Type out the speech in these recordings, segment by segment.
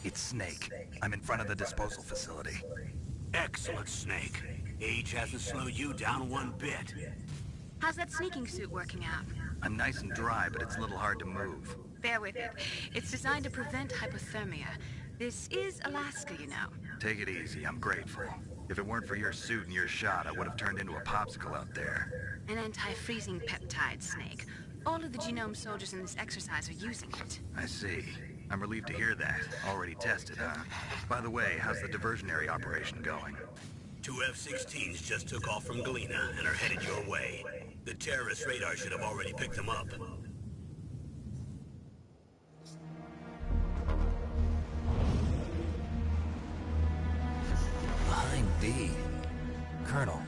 It's Snake. I'm in front of the disposal facility. Excellent, Snake. Age hasn't slowed you down one bit. How's that sneaking suit working out? I'm nice and dry, but it's a little hard to move. Bear with it. It's designed to prevent hypothermia. This is Alaska, you know. Take it easy, I'm grateful. If it weren't for your suit and your shot, I would have turned into a popsicle out there. An anti-freezing peptide, Snake. All of the genome soldiers in this exercise are using it. I see. I'm relieved to hear that. Already tested, huh? By the way, how's the diversionary operation going? 2 F-16s just took off from Galena and are headed your way. The terrorist radar should have already picked them up. Behind B. Colonel,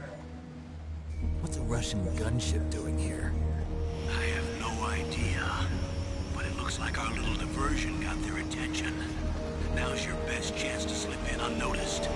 what's a Russian gunship doing here? I have no idea, but it looks like our little diversion got their attention. Now's your best chance to slip in unnoticed.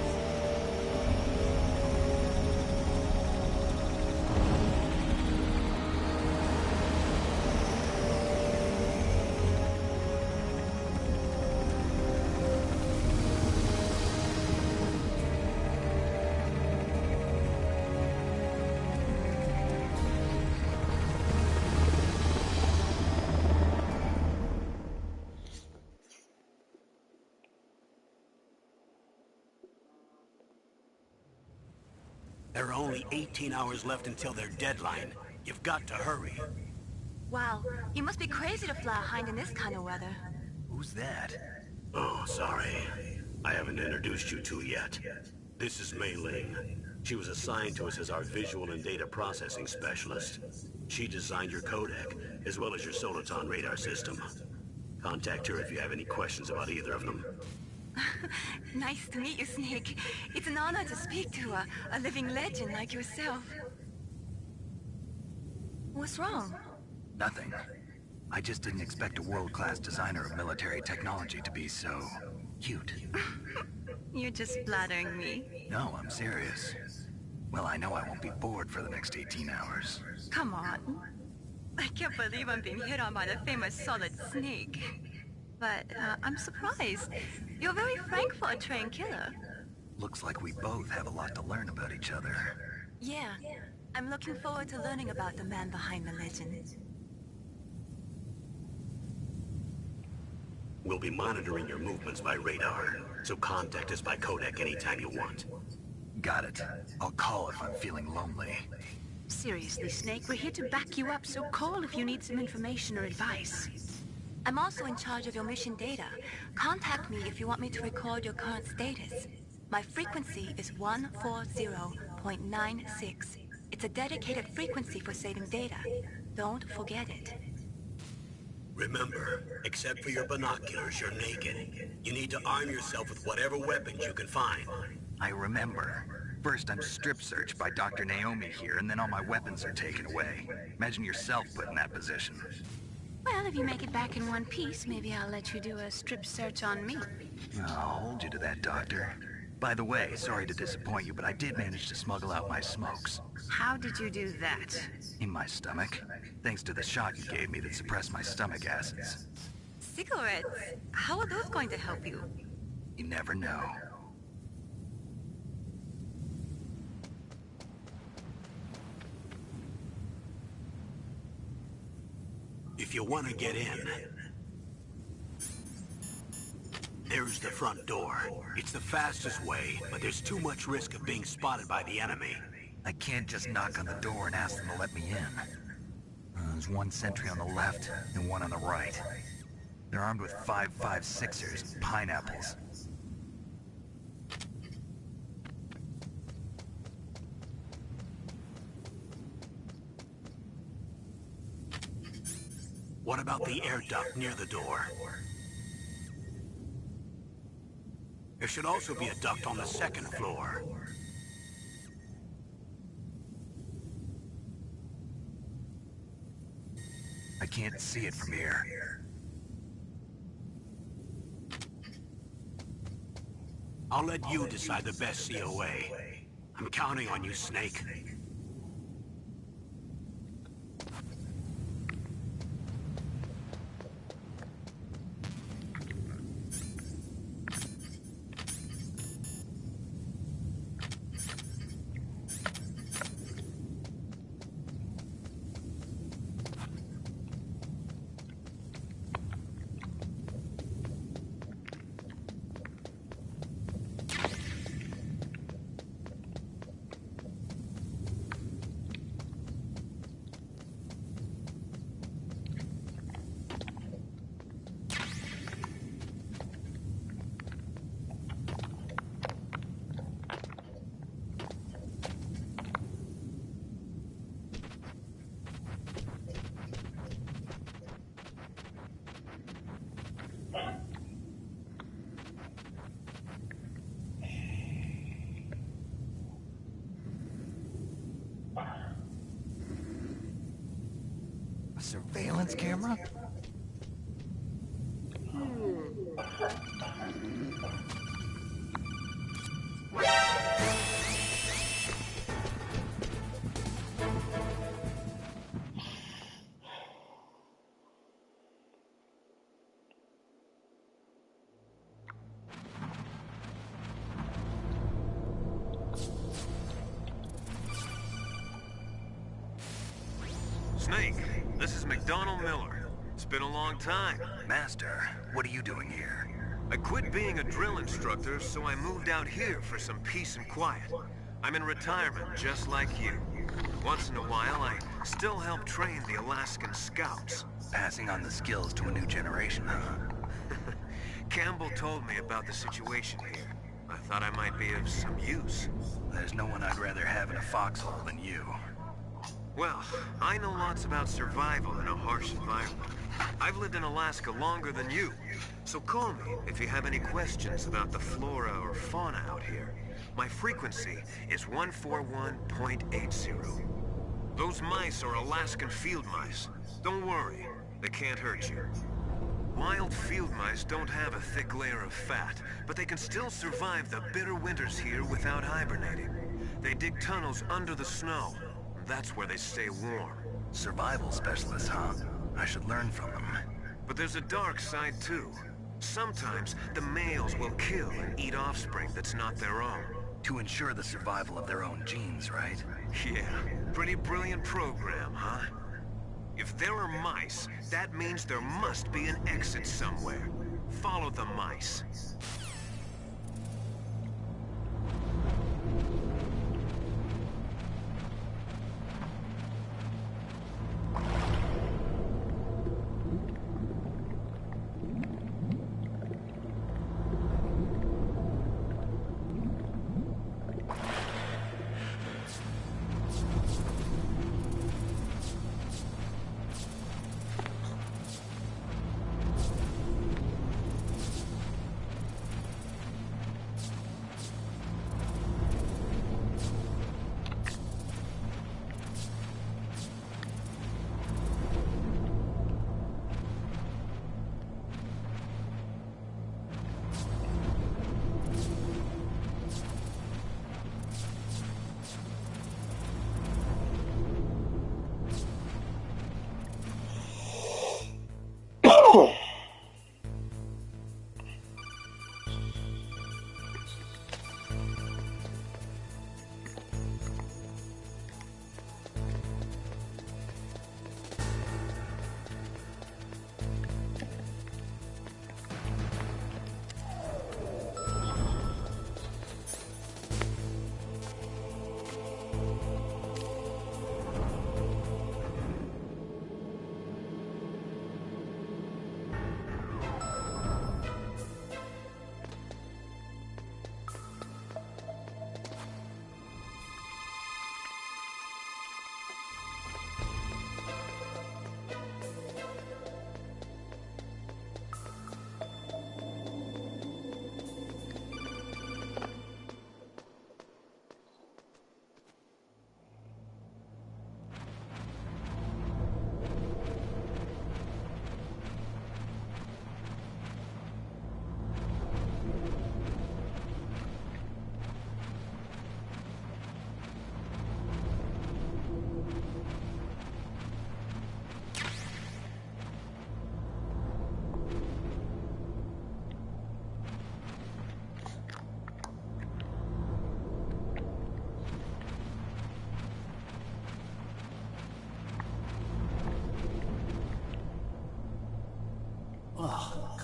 There are only 18 hours left until their deadline. You've got to hurry. Wow, you must be crazy to fly hind in this kind of weather. Who's that? Oh, sorry. I haven't introduced you to yet. This is Mei Ling. She was assigned to us as our visual and data processing specialist. She designed your codec, as well as your Soliton radar system. Contact her if you have any questions about either of them. Nice to meet you, Snake. It's an honor to speak to a living legend like yourself. What's wrong? Nothing. I just didn't expect a world-class designer of military technology to be so cute. You're just flattering me. No, I'm serious. Well, I know I won't be bored for the next 18 hours. Come on. I can't believe I'm being hit on by the famous Solid Snake. But I'm surprised. You're very frank for a trained killer. Looks like we both have a lot to learn about each other. Yeah, I'm looking forward to learning about the man behind the legend. We'll be monitoring your movements by radar, so contact us by codec anytime you want. Got it. I'll call if I'm feeling lonely. Seriously, Snake, we're here to back you up, so call if you need some information or advice. I'm also in charge of your mission data. Contact me if you want me to record your current status. My frequency is 140.96. It's a dedicated frequency for saving data. Don't forget it. Remember, except for your binoculars, you're naked. You need to arm yourself with whatever weapons you can find. I remember. First, I'm strip searched by Dr. Naomi here, and then all my weapons are taken away. Imagine yourself put in that position. Well, if you make it back in one piece, maybe I'll let you do a strip search on me. I'll hold you to that, Doctor. By the way, sorry to disappoint you, but I did manage to smuggle out my smokes. How did you do that? In my stomach. Thanks to the shot you gave me that suppressed my stomach acids. Cigarettes? How are those going to help you? You never know. If you want to get in, there's the front door. It's the fastest way, but there's too much risk of being spotted by the enemy. I can't just knock on the door and ask them to let me in. There's one sentry on the left and one on the right. They're armed with 5.56ers and pineapples. What about the air duct near the door? There should also be a duct on the second floor. I can't see it from here. I'll let you decide the best COA. I'm counting on you, Snake. surveillance camera? Snake, this is McDonald Miller. It's been a long time. Master, what are you doing here? I quit being a drill instructor, so I moved out here for some peace and quiet. I'm in retirement, just like you. Once in a while, I still help train the Alaskan Scouts. Passing on the skills to a new generation, huh? Campbell told me about the situation here. I thought I might be of some use. There's no one I'd rather have in a foxhole than you. Well, I know lots about survival in a harsh environment. I've lived in Alaska longer than you, so call me if you have any questions about the flora or fauna out here. My frequency is 141.80. Those mice are Alaskan field mice. Don't worry, they can't hurt you. Wild field mice don't have a thick layer of fat, but they can still survive the bitter winters here without hibernating. They dig tunnels under the snow. That's where they stay warm. Survival specialists, huh? I should learn from them. But there's a dark side too. Sometimes the males will kill and eat offspring that's not their own. To ensure the survival of their own genes, right? Yeah, pretty brilliant program, huh? If there are mice, that means there must be an exit somewhere. Follow the mice.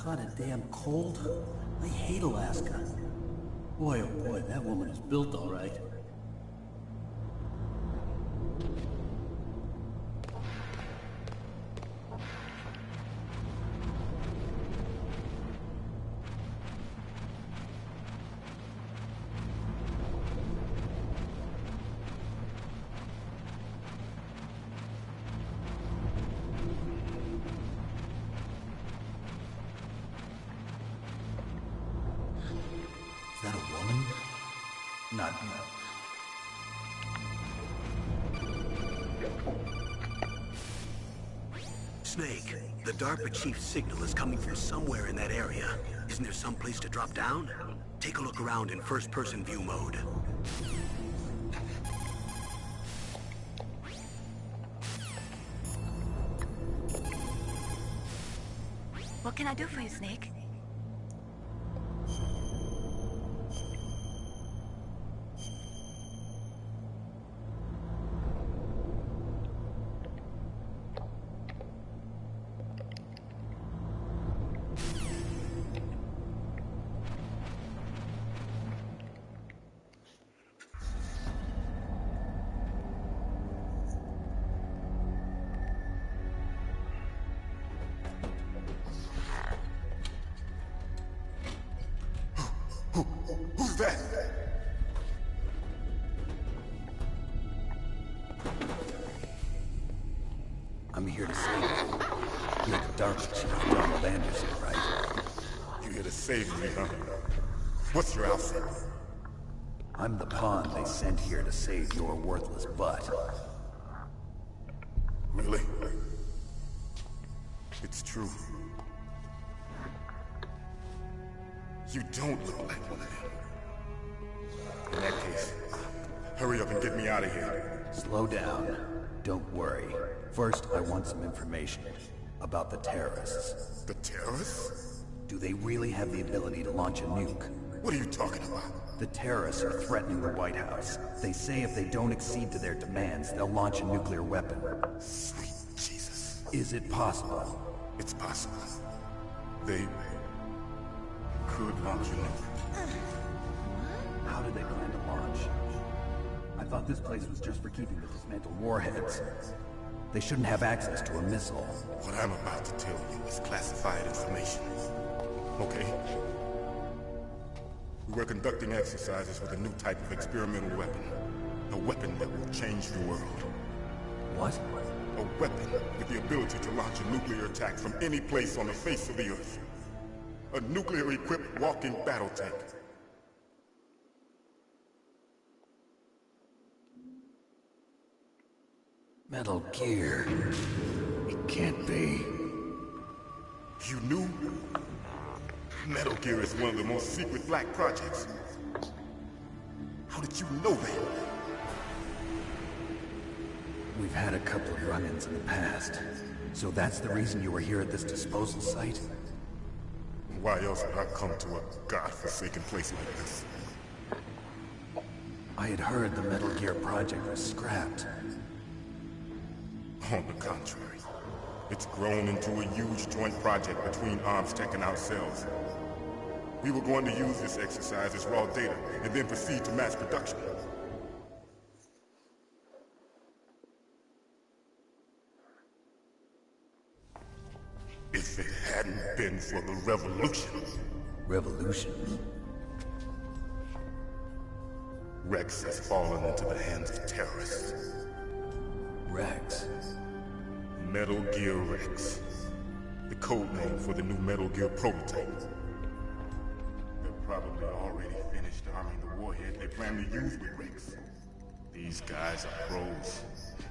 Kinda damn cold. I hate Alaska. Boy, oh boy, that woman is built all right. Is that a woman? Not... Snake, the DARPA chief's signal is coming from somewhere in that area. Isn't there some place to drop down? Take a look around in first-person view mode. What can I do for you, Snake? Who's that? I'm here to save you. You're the DARPA chief, Donald Anderson, right? You here to save me, huh? What's your outfit? I'm the pawn they sent here to save your worthless butt. Really? It's true. You don't look like one of them. In that case, hurry up and get me out of here. Slow down. Don't worry. First, I want some information about the terrorists. The terrorists? Do they really have the ability to launch a nuke? What are you talking about? The terrorists are threatening the White House. They say if they don't accede to their demands, they'll launch a nuclear weapon. Sweet Jesus. Is it possible? It's possible. They could launch a nuke. How did they plan to launch? I thought this place was just for keeping the dismantled warheads. They shouldn't have access to a missile. What I'm about to tell you is classified information. Okay? We were conducting exercises with a new type of experimental weapon. A weapon that will change the world. What? A weapon with the ability to launch a nuclear attack from any place on the face of the Earth. A nuclear-equipped walking battle tank. Metal Gear. It can't be. You knew? Metal Gear is one of the most secret black projects. How did you know that? We've had a couple of run-ins in the past. So that's the reason you were here at this disposal site? Why else would I come to a godforsaken place like this? I had heard the Metal Gear project was scrapped. On the contrary, it's grown into a huge joint project between ArmsTech and ourselves. We were going to use this exercise as raw data, and then proceed to mass production. If it hadn't been for the revolution... Revolution? Rex has fallen into the hands of terrorists. Rex? Metal Gear Rex. The code name for the new Metal Gear prototype. They're probably already finished arming the warhead they plan to use with Rex. These guys are pros.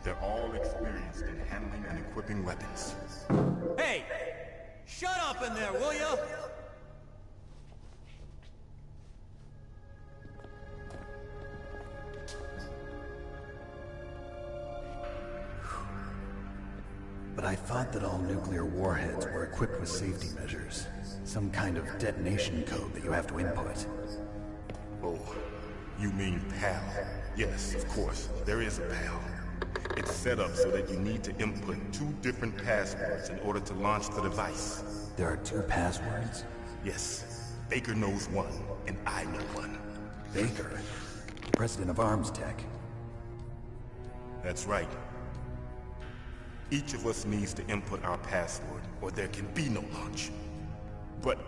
They're all experienced in handling and equipping weapons. Hey! Shut up in there, will ya? But I thought that all nuclear warheads were equipped with safety measures. Some kind of detonation code that you have to input. Oh, you mean PAL? Yes, of course. There is a PAL. It's set up so that you need to input 2 different passwords in order to launch the device. There are 2 passwords? Yes. Baker knows one, and I know one. Baker? President of ArmsTech. That's right. Each of us needs to input our password, or there can be no launch. But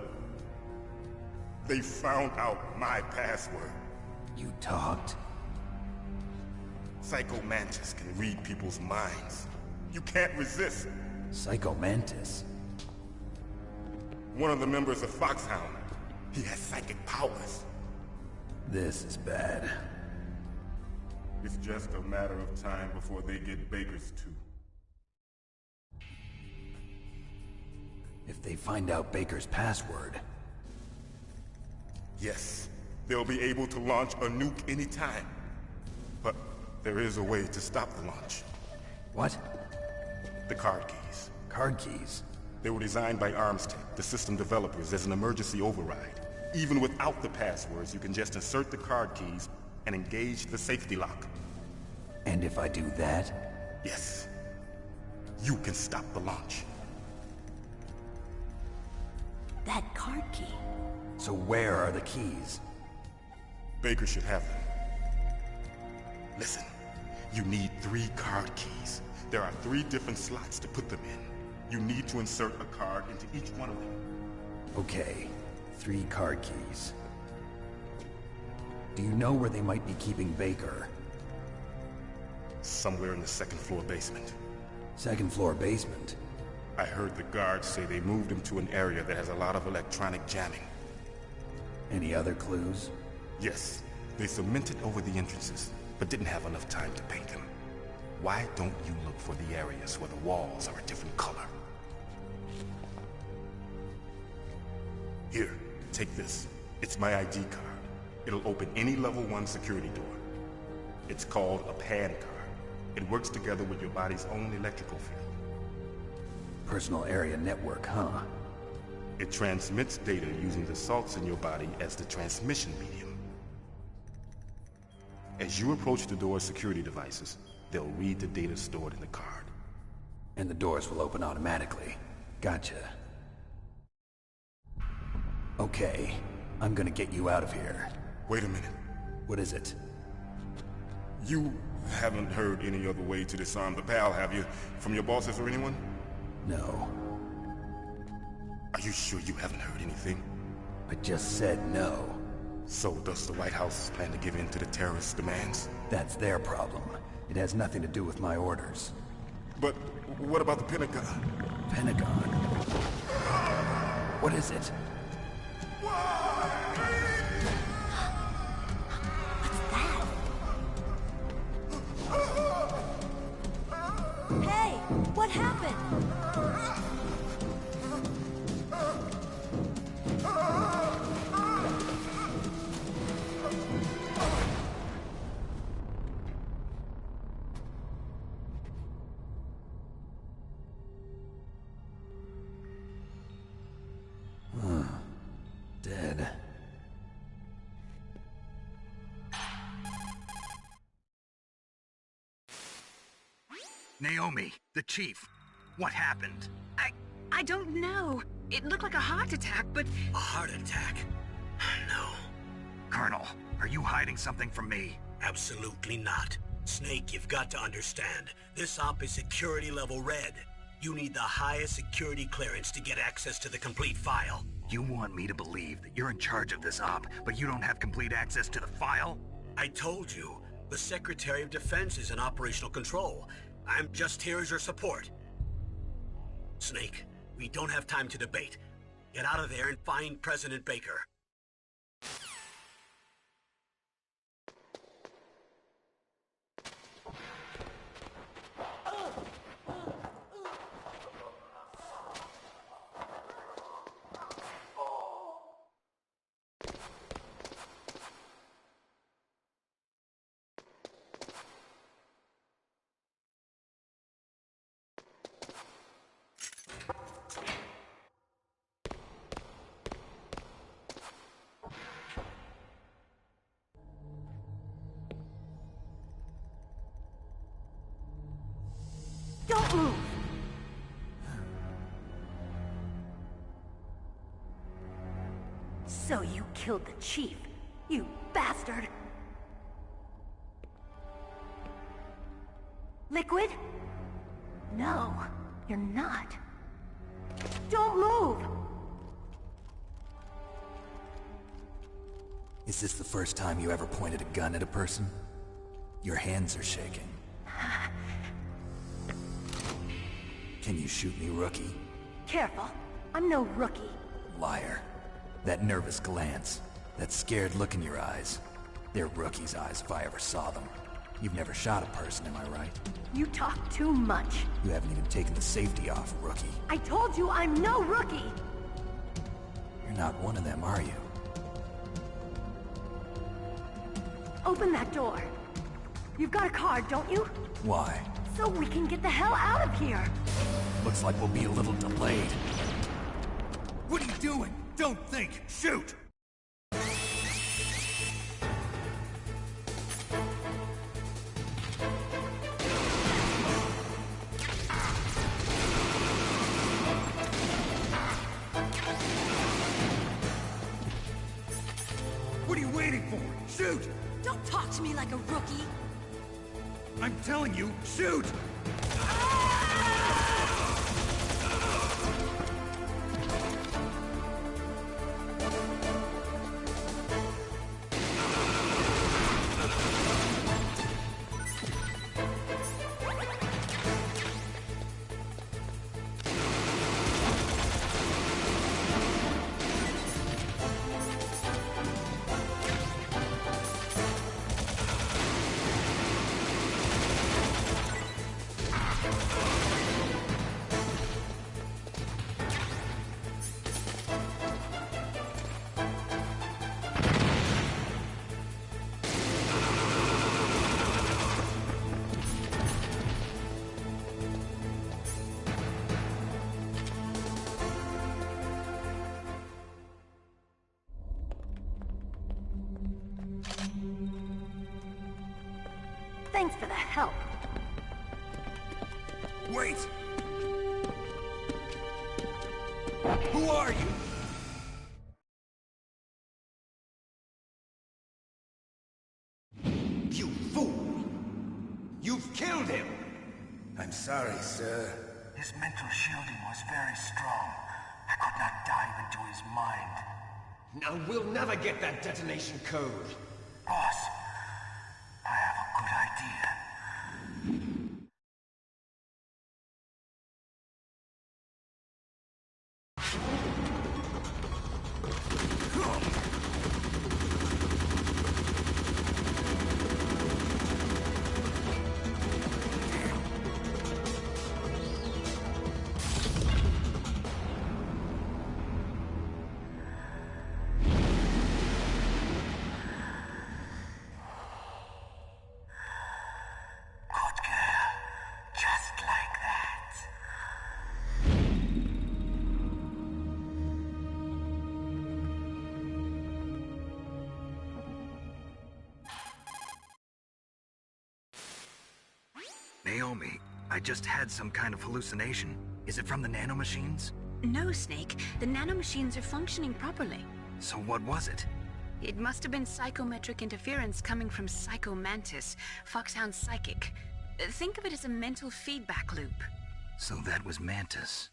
they found out my password. You talked? Psycho Mantis can read people's minds. You can't resist. Psycho Mantis? One of the members of Foxhound. He has psychic powers. This is bad. It's just a matter of time before they get Baker's too. If they find out Baker's password... Yes, they'll be able to launch a nuke anytime. But there is a way to stop the launch. What? The card keys. Card keys? They were designed by Armstead, the system developers, as an emergency override. Even without the passwords, you can just insert the card keys and engage the safety lock. And if I do that? Yes. You can stop the launch. That card key. So where are the keys? Baker should have them. Listen, you need 3 card keys. There are 3 different slots to put them in. You need to insert a card into each one of them. Okay, 3 card keys. Do you know where they might be keeping Baker? Somewhere in the 2nd floor basement. 2nd floor basement? I heard the guards say they moved him to an area that has a lot of electronic jamming. Any other clues? Yes, they cemented over the entrances, but didn't have enough time to paint them. Why don't you look for the areas where the walls are a different color? Here, take this. It's my ID card. It'll open any level 1 security door. It's called a PAN card. It works together with your body's own electrical field. Personal area network, huh? It transmits data using the salts in your body as the transmission medium. As you approach the door's security devices, they'll read the data stored in the card. And the doors will open automatically. Gotcha. Okay, I'm gonna get you out of here. Wait a minute. What is it? You haven't heard any other way to disarm the PAL, have you? From your bosses or anyone? No. Are you sure you haven't heard anything? I just said no. So does the White House plan to give in to the terrorists' demands? That's their problem. It has nothing to do with my orders. But what about the Pentagon? Pentagon? What is it? Hey, what happened? Dead. Naomi, the chief. What happened? I don't know. It looked like a heart attack, but... A heart attack? No. Colonel, are you hiding something from me? Absolutely not. Snake, you've got to understand. This op is security level red. You need the highest security clearance to get access to the complete file. You want me to believe that you're in charge of this op, but you don't have complete access to the file? I told you, the Secretary of Defense is in operational control. I'm just here as your support. Snake, we don't have time to debate. Get out of there and find President Baker. Don't move! So you killed the chief, you bastard! Liquid? No, you're not. Don't move! Is this the first time you ever pointed a gun at a person? Your hands are shaking. Can you shoot me, rookie? Careful, I'm no rookie. Liar. That nervous glance, that scared look in your eyes. They're rookies' eyes if I ever saw them. You've never shot a person, am I right? You talk too much. You haven't even taken the safety off, rookie. I told you I'm no rookie! You're not one of them, are you? Open that door. You've got a card, don't you? Why? So we can get the hell out of here! Looks like we'll be a little delayed. What are you doing? Don't think! Shoot! What are you waiting for? Shoot! Don't talk to me like a rookie. I'm telling you, shoot! Thanks for the help. Wait! Who are you? You fool! You've killed him! I'm sorry, sir. His mental shielding was very strong. I could not dive into his mind. Now we'll never get that detonation code. Boss, I have a good idea. Naomi, I just had some kind of hallucination. Is it from the nanomachines? No, Snake. The nanomachines are functioning properly. So what was it? It must have been psychometric interference coming from Psycho Mantis, Foxhound's psychic. Think of it as a mental feedback loop. So that was Mantis.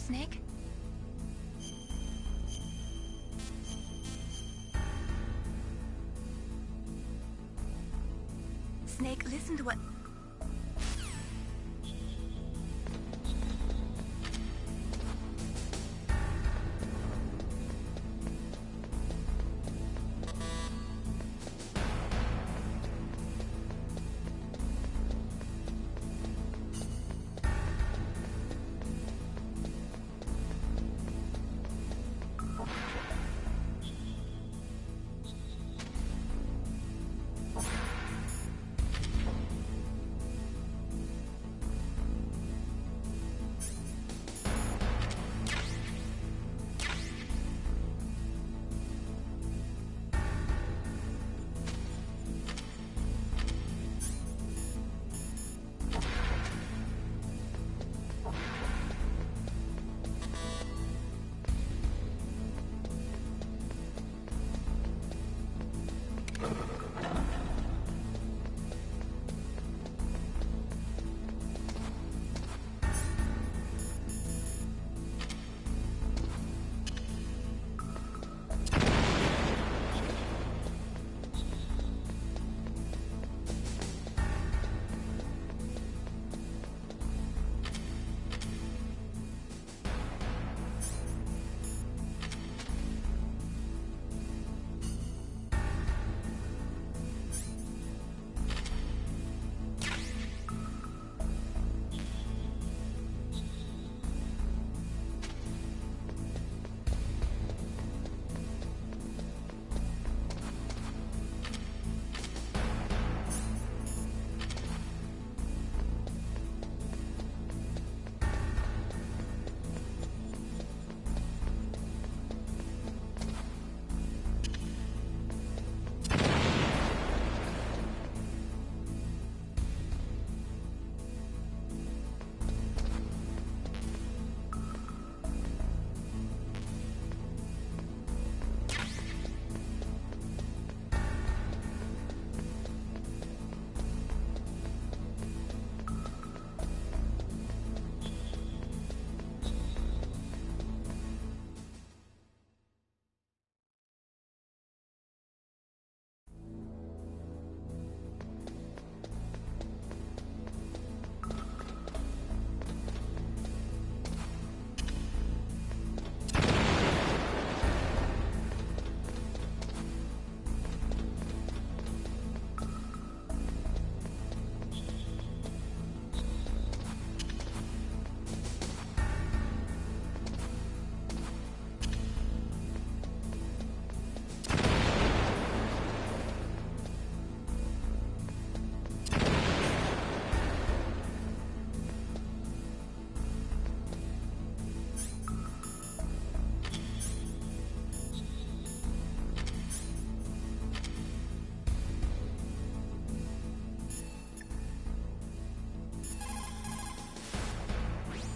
Snake? Snake, listen to what...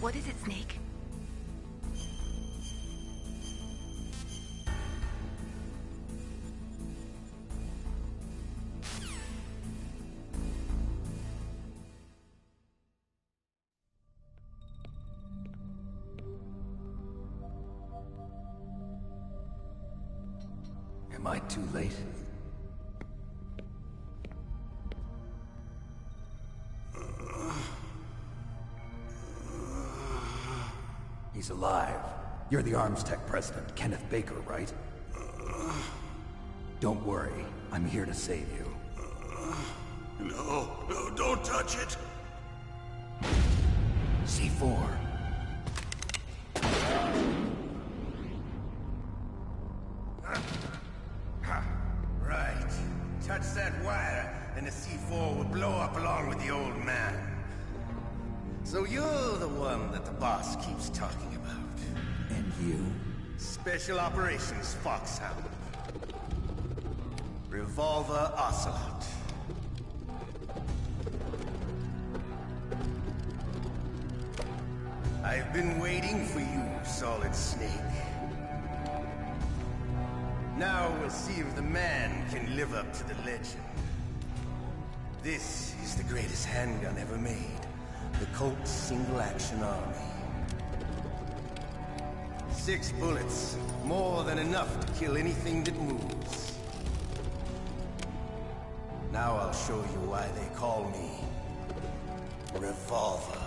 What is it, Snake? Am I too late? He's alive. You're the Arms Tech president, Kenneth Baker, right? Don't worry. I'm here to save you. No, don't touch it! C4. Right. Touch that wire, and the C4 will blow up along with the old man. So you're the one that the boss keeps talking about. And you? Special Operations Foxhound. Revolver Ocelot. I've been waiting for you, Solid Snake. Now we'll see if the man can live up to the legend. This is the greatest handgun ever made. The Colt's Single Action Army. 6 bullets. More than enough to kill anything that moves. Now I'll show you why they call me Revolver.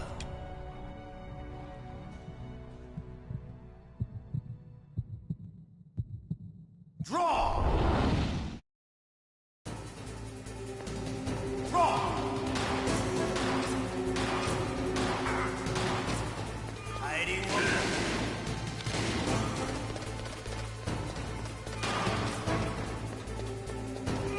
Draw! Draw! Hiding woman.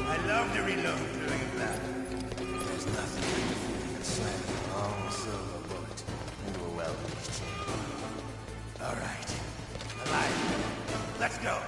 I love to reload during a battle. There's nothing like the feeling of slamming a long silver bullet into a well-placed chamber. All right. Alive. Let's go.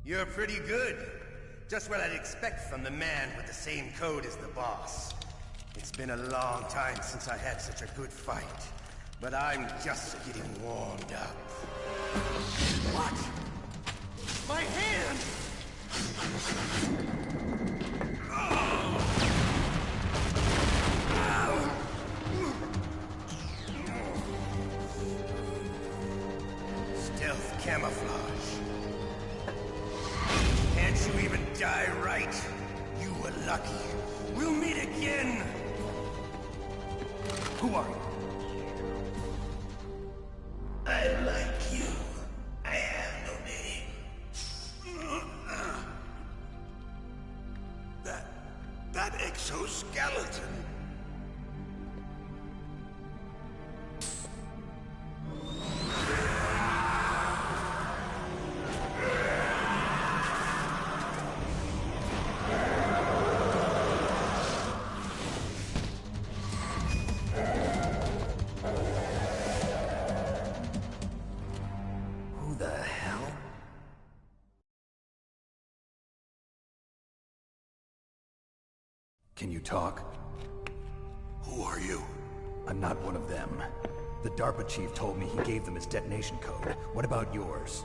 You're pretty good. Just what I'd expect from the man with the same code as the boss. It's been a long time since I had such a good fight, but I'm just getting warmed up. What? My hand! Stealth camouflage. Can't you even die right? You were lucky. We'll meet again! Who are you? I like you. I have no name. That exoskeleton. Can you talk? Who are you? I'm not one of them. The DARPA chief told me he gave them his detonation code. What about yours?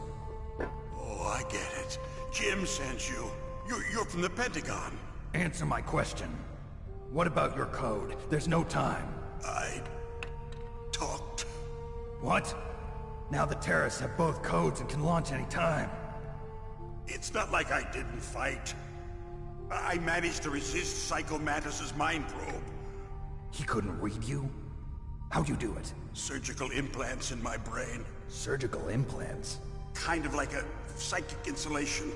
Oh, I get it. Jim sent you. You're from the Pentagon. Answer my question. What about your code? There's no time. I... talked. What? Now the terrorists have both codes and can launch any time. It's not like I didn't fight. I managed to resist Psycho Mantis's mind probe. He couldn't read you? How'd you do it? Surgical implants in my brain. Surgical implants? Kind of like a psychic insulation.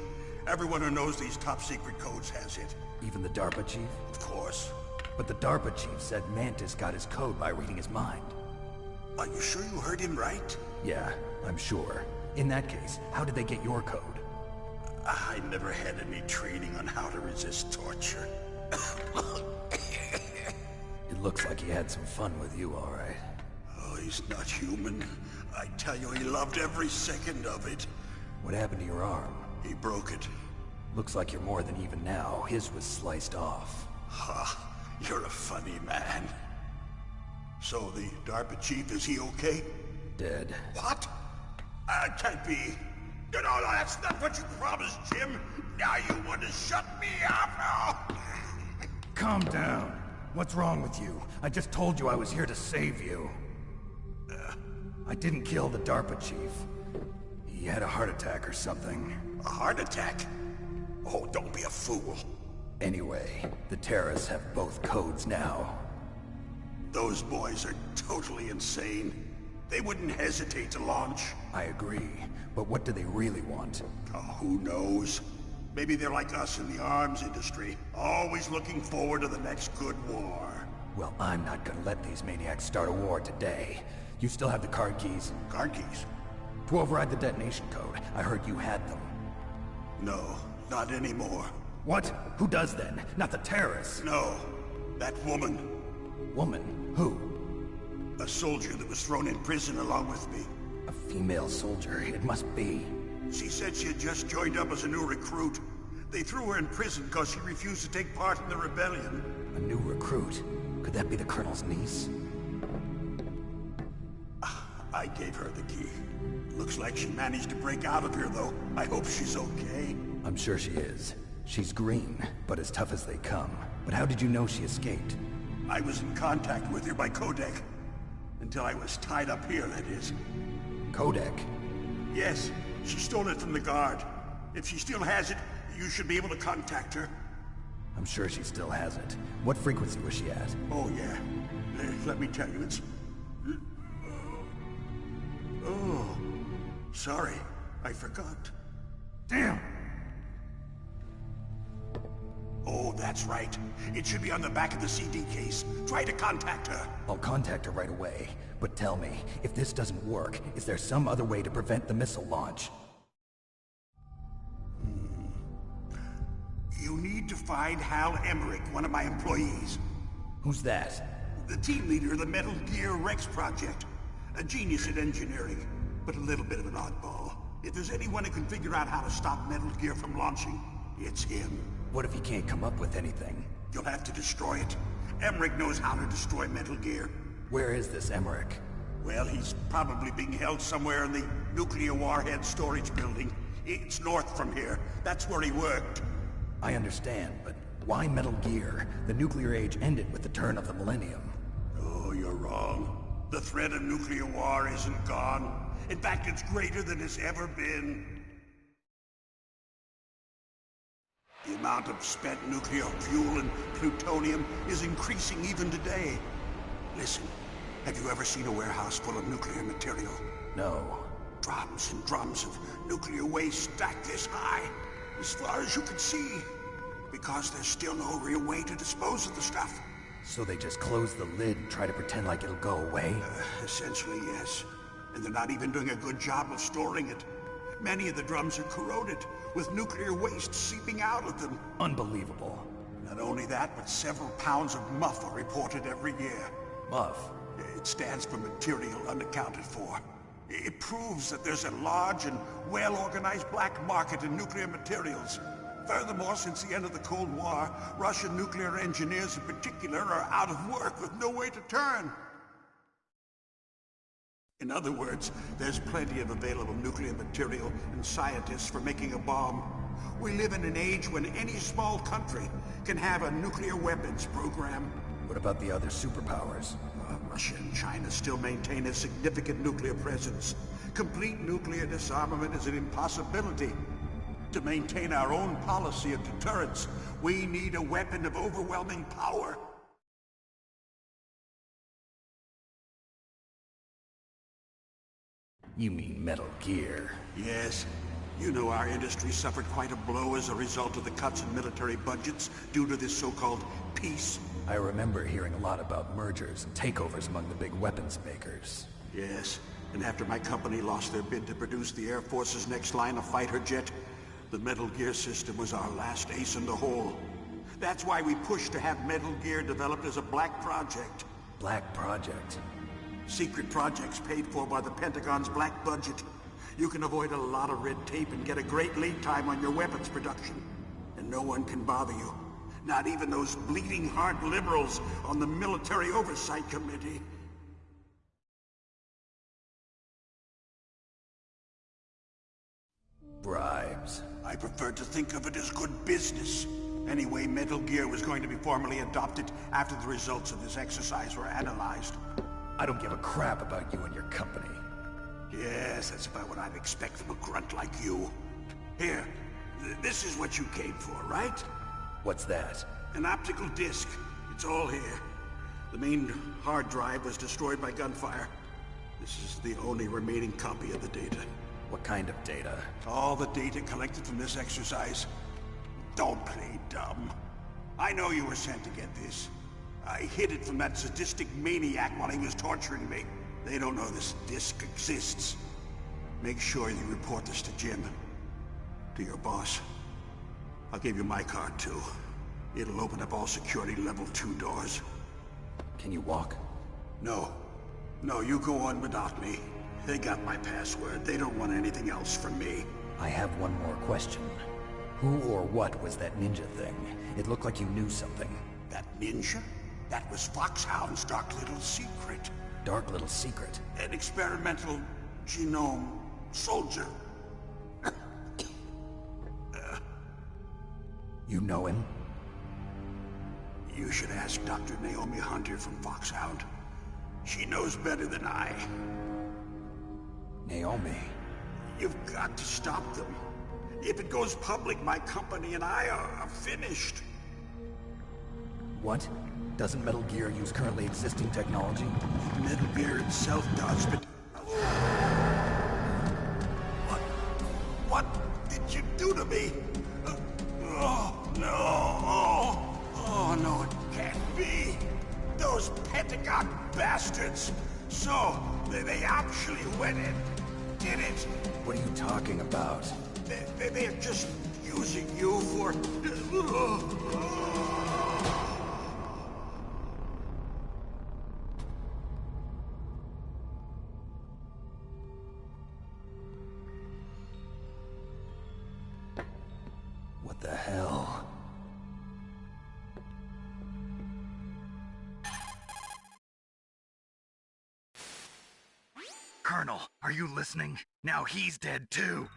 Everyone who knows these top-secret codes has it. Even the DARPA chief? Of course. But the DARPA chief said Mantis got his code by reading his mind. Are you sure you heard him right? Yeah, I'm sure. In that case, how did they get your code? I never had any training on how to resist torture. It looks like he had some fun with you, all right. Oh, he's not human. I tell you, he loved every second of it. What happened to your arm? He broke it. Looks like you're more than even now. His was sliced off. Ha, you're a funny man. So the DARPA chief, is he okay? Dead. What? Can't be. No, that's not what you promised, Jim. Now you want to shut me up? Calm down. What's wrong with you? I just told you I was here to save you. I didn't kill the DARPA chief. He had a heart attack or something. A heart attack? Oh, don't be a fool. Anyway, the terrorists have both codes now. Those boys are totally insane. They wouldn't hesitate to launch. I agree, but what do they really want? Oh, who knows? Maybe they're like us in the arms industry, always looking forward to the next good war. Well, I'm not gonna let these maniacs start a war today. You still have the card keys? Card keys? To override the detonation code. I heard you had them. No, not anymore. What? Who does then? Not the terrorists? No, that woman. Woman? Who? A soldier that was thrown in prison along with me. A female soldier, it must be. She said she had just joined up as a new recruit. They threw her in prison because she refused to take part in the rebellion. A new recruit? Could that be the Colonel's niece? I gave her the key. Looks like she managed to break out of here, though. I hope she's okay. I'm sure she is. She's green, but as tough as they come. But how did you know she escaped? I was in contact with her by codec. Until I was tied up here, that is. Codec? Yes, she stole it from the guard. If she still has it, you should be able to contact her. I'm sure she still has it. What frequency was she at? Oh, yeah. Let me tell you, it's... Oh, sorry. I forgot. Damn! Oh, that's right. It should be on the back of the CD case. Try to contact her. I'll contact her right away. But tell me, if this doesn't work, is there some other way to prevent the missile launch? You need to find Hal Emmerich, one of my employees. Who's that? The team leader of the Metal Gear Rex project. A genius at engineering, but a little bit of an oddball. If there's anyone who can figure out how to stop Metal Gear from launching, it's him. What if he can't come up with anything? You'll have to destroy it. Emmerich knows how to destroy Metal Gear. Where is this Emmerich? Well, he's probably being held somewhere in the nuclear warhead storage building. It's north from here. That's where he worked. I understand, but why Metal Gear? The nuclear age ended with the turn of the millennium. Oh, you're wrong. The threat of nuclear war isn't gone. In fact, it's greater than it's ever been. The amount of spent nuclear fuel and plutonium is increasing even today. Listen, have you ever seen a warehouse full of nuclear material? No. Drums and drums of nuclear waste stacked this high, as far as you can see. Because there's still no real way to dispose of the stuff. So they just close the lid and try to pretend like it'll go away? Essentially, yes. And they're not even doing a good job of storing it. Many of the drums are corroded, with nuclear waste seeping out of them. Unbelievable. Not only that, but several pounds of MUF are reported every year. MUF? It stands for material unaccounted for. It proves that there's a large and well-organized black market in nuclear materials. Furthermore, since the end of the Cold War, Russian nuclear engineers in particular are out of work with no way to turn. In other words, there's plenty of available nuclear material and scientists for making a bomb. We live in an age when any small country can have a nuclear weapons program. What about the other superpowers? Russia and China still maintain a significant nuclear presence. Complete nuclear disarmament is an impossibility. To maintain our own policy of deterrence, we need a weapon of overwhelming power. You mean Metal Gear? Yes. You know our industry suffered quite a blow as a result of the cuts in military budgets due to this so-called peace. I remember hearing a lot about mergers and takeovers among the big weapons makers. Yes, and after my company lost their bid to produce the Air Force's next line of fighter jet, the Metal Gear system was our last ace in the hole. That's why we pushed to have Metal Gear developed as a black project. Black project? Secret projects paid for by the Pentagon's black budget. You can avoid a lot of red tape and get a great lead time on your weapons production. And no one can bother you. Not even those bleeding heart liberals on the Military Oversight Committee. Bribes. I prefer to think of it as good business. Anyway, Metal Gear was going to be formally adopted after the results of this exercise were analyzed. I don't give a crap about you and your company. Yes, that's about what I'd expect from a grunt like you. Here, this is what you came for, right? What's that? An optical disc. It's all here. The main hard drive was destroyed by gunfire. This is the only remaining copy of the data. What kind of data? All the data collected from this exercise. Don't play dumb. I know you were sent to get this. I hid it from that sadistic maniac while he was torturing me. They don't know this disc exists. Make sure you report this to Jim. To your boss. I'll give you my card, too. It'll open up all security level 2 doors. Can you walk? No. No, you go on without me. They got my password. They don't want anything else from me. I have one more question. Who or what was that ninja thing? It looked like you knew something. That ninja? That was Foxhound's dark little secret. Dark little secret? An experimental genome soldier. You know him? You should ask Dr. Naomi Hunter from Foxhound. She knows better than I. Naomi? You've got to stop them. If it goes public, my company and I are finished. What? Doesn't Metal Gear use currently existing technology? Metal Gear itself does, but... What did you do to me? Oh, no. Oh, no, it can't be. Those Pentagon bastards. So, they actually went and did it. What are you talking about? They're just using you for... What the hell? Colonel, are you listening? Now he's dead too.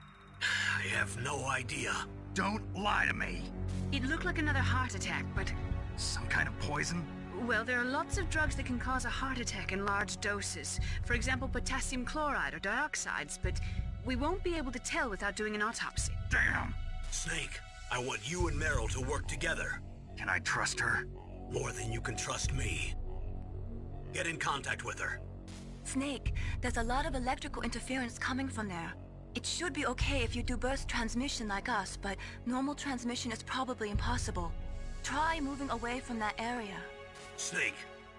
I have no idea. Don't lie to me. It looked like another heart attack, but... Some kind of poison? Well, there are lots of drugs that can cause a heart attack in large doses. For example, potassium chloride or dioxides, but we won't be able to tell without doing an autopsy. Damn! Snake, I want you and Meryl to work together. Can I trust her? More than you can trust me. Get in contact with her. Snake, there's a lot of electrical interference coming from there. It should be okay if you do burst transmission like us, but normal transmission is probably impossible. Try moving away from that area. Snake,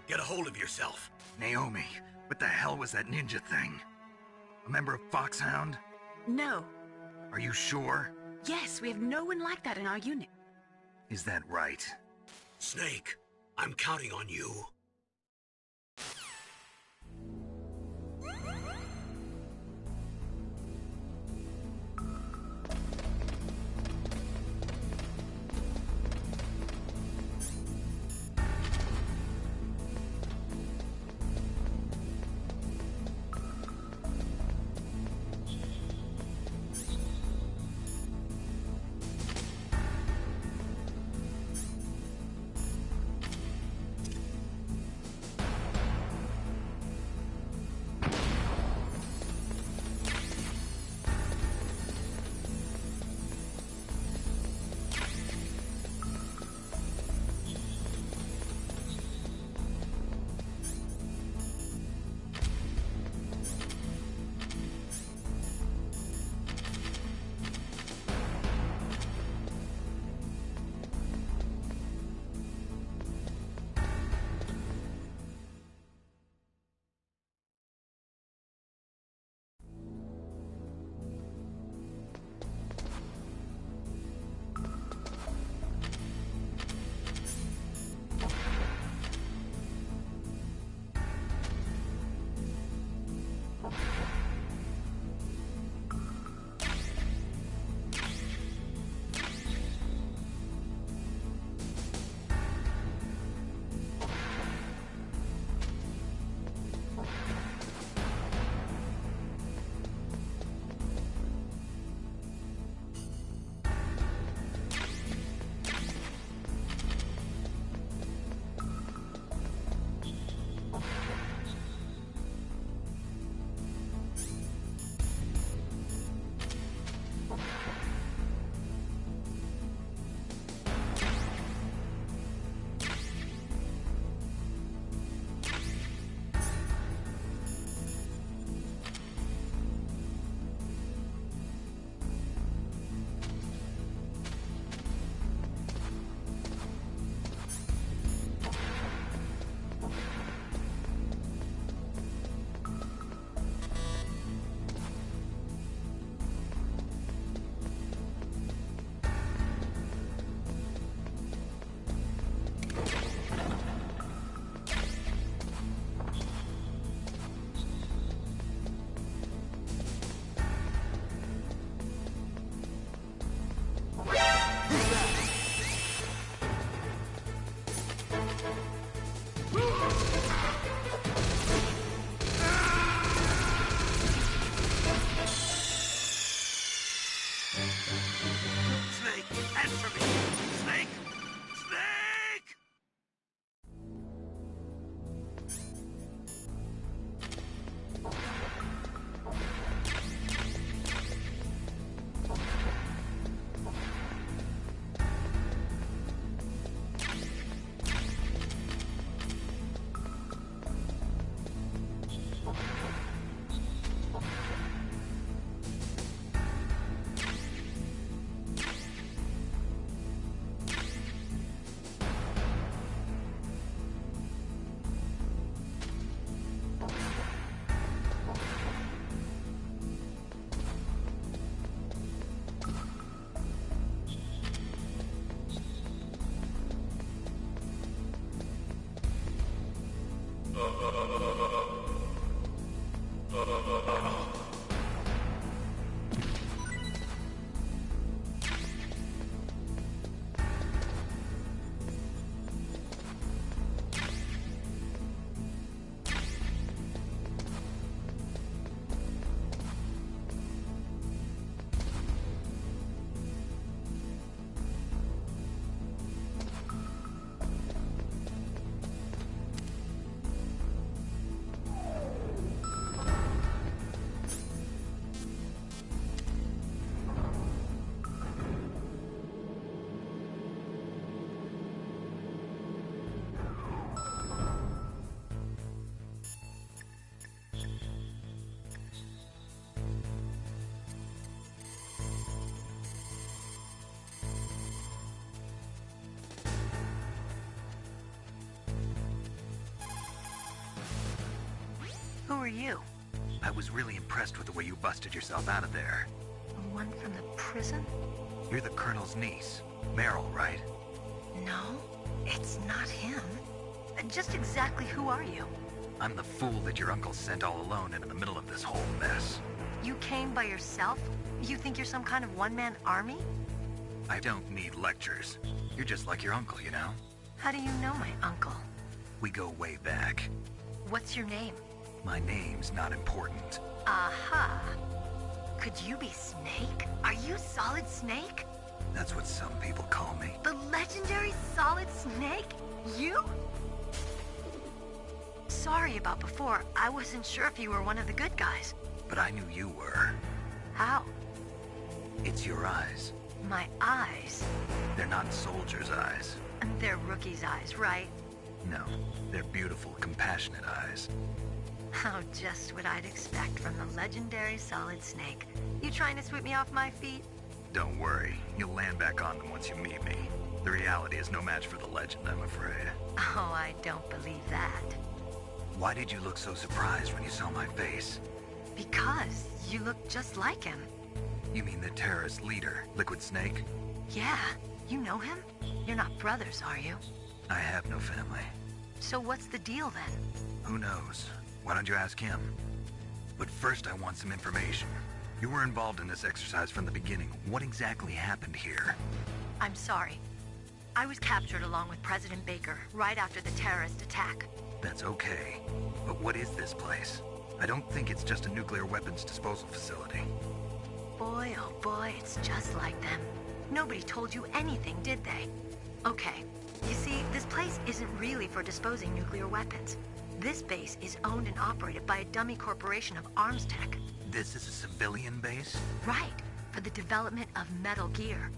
get a hold of yourself. Naomi, what the hell was that ninja thing? A member of Foxhound? No. Are you sure? Yes, we have no one like that in our unit. Is that right? Snake, I'm counting on you. Snake, answer me! Snake! Snake! Who are you? I was really impressed with the way you busted yourself out of there. The one from the prison? You're the Colonel's niece, Meryl, right? No, it's not him. Just exactly who are you? I'm the fool that your uncle sent all alone into the middle of this whole mess. You came by yourself? You think you're some kind of one-man army? I don't need lectures. You're just like your uncle, you know? How do you know my uncle? We go way back. What's your name? My name's not important. Aha. Could you be Snake? Are you Solid Snake? That's what some people call me. The legendary Solid Snake? You? Sorry about before. I wasn't sure if you were one of the good guys. But I knew you were. How? It's your eyes. My eyes? They're not soldiers' eyes. They're rookies' eyes, right? No, they're beautiful, compassionate eyes. Oh, just what I'd expect from the legendary Solid Snake. You trying to sweep me off my feet? Don't worry, you'll land back on them once you meet me. The reality is no match for the legend, I'm afraid. Oh, I don't believe that. Why did you look so surprised when you saw my face? Because you look just like him. You mean the terrorist leader, Liquid Snake? Yeah, you know him? You're not brothers, are you? I have no family. So what's the deal then? Who knows? Why don't you ask him? But first I want some information. You were involved in this exercise from the beginning. What exactly happened here? I'm sorry. I was captured along with President Baker right after the terrorist attack. That's okay. But what is this place? I don't think it's just a nuclear weapons disposal facility. Boy, oh boy, it's just like them. Nobody told you anything, did they? Okay, you see, this place isn't really for disposing nuclear weapons. This base is owned and operated by a dummy corporation of arms tech. This is a civilian base? Right, for the development of Metal Gear.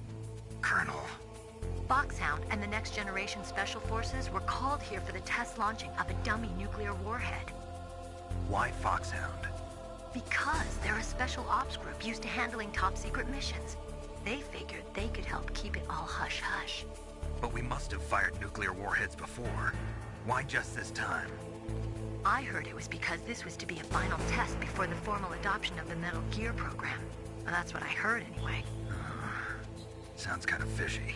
Colonel. Foxhound and the Next Generation Special Forces were called here for the test launching of a dummy nuclear warhead. Why Foxhound? Because they're a special ops group used to handling top-secret missions. They figured they could help keep it all hush-hush. But we must have fired nuclear warheads before. Why just this time? I heard it was because this was to be a final test before the formal adoption of the Metal Gear program. Well, that's what I heard anyway. Sounds kind of fishy.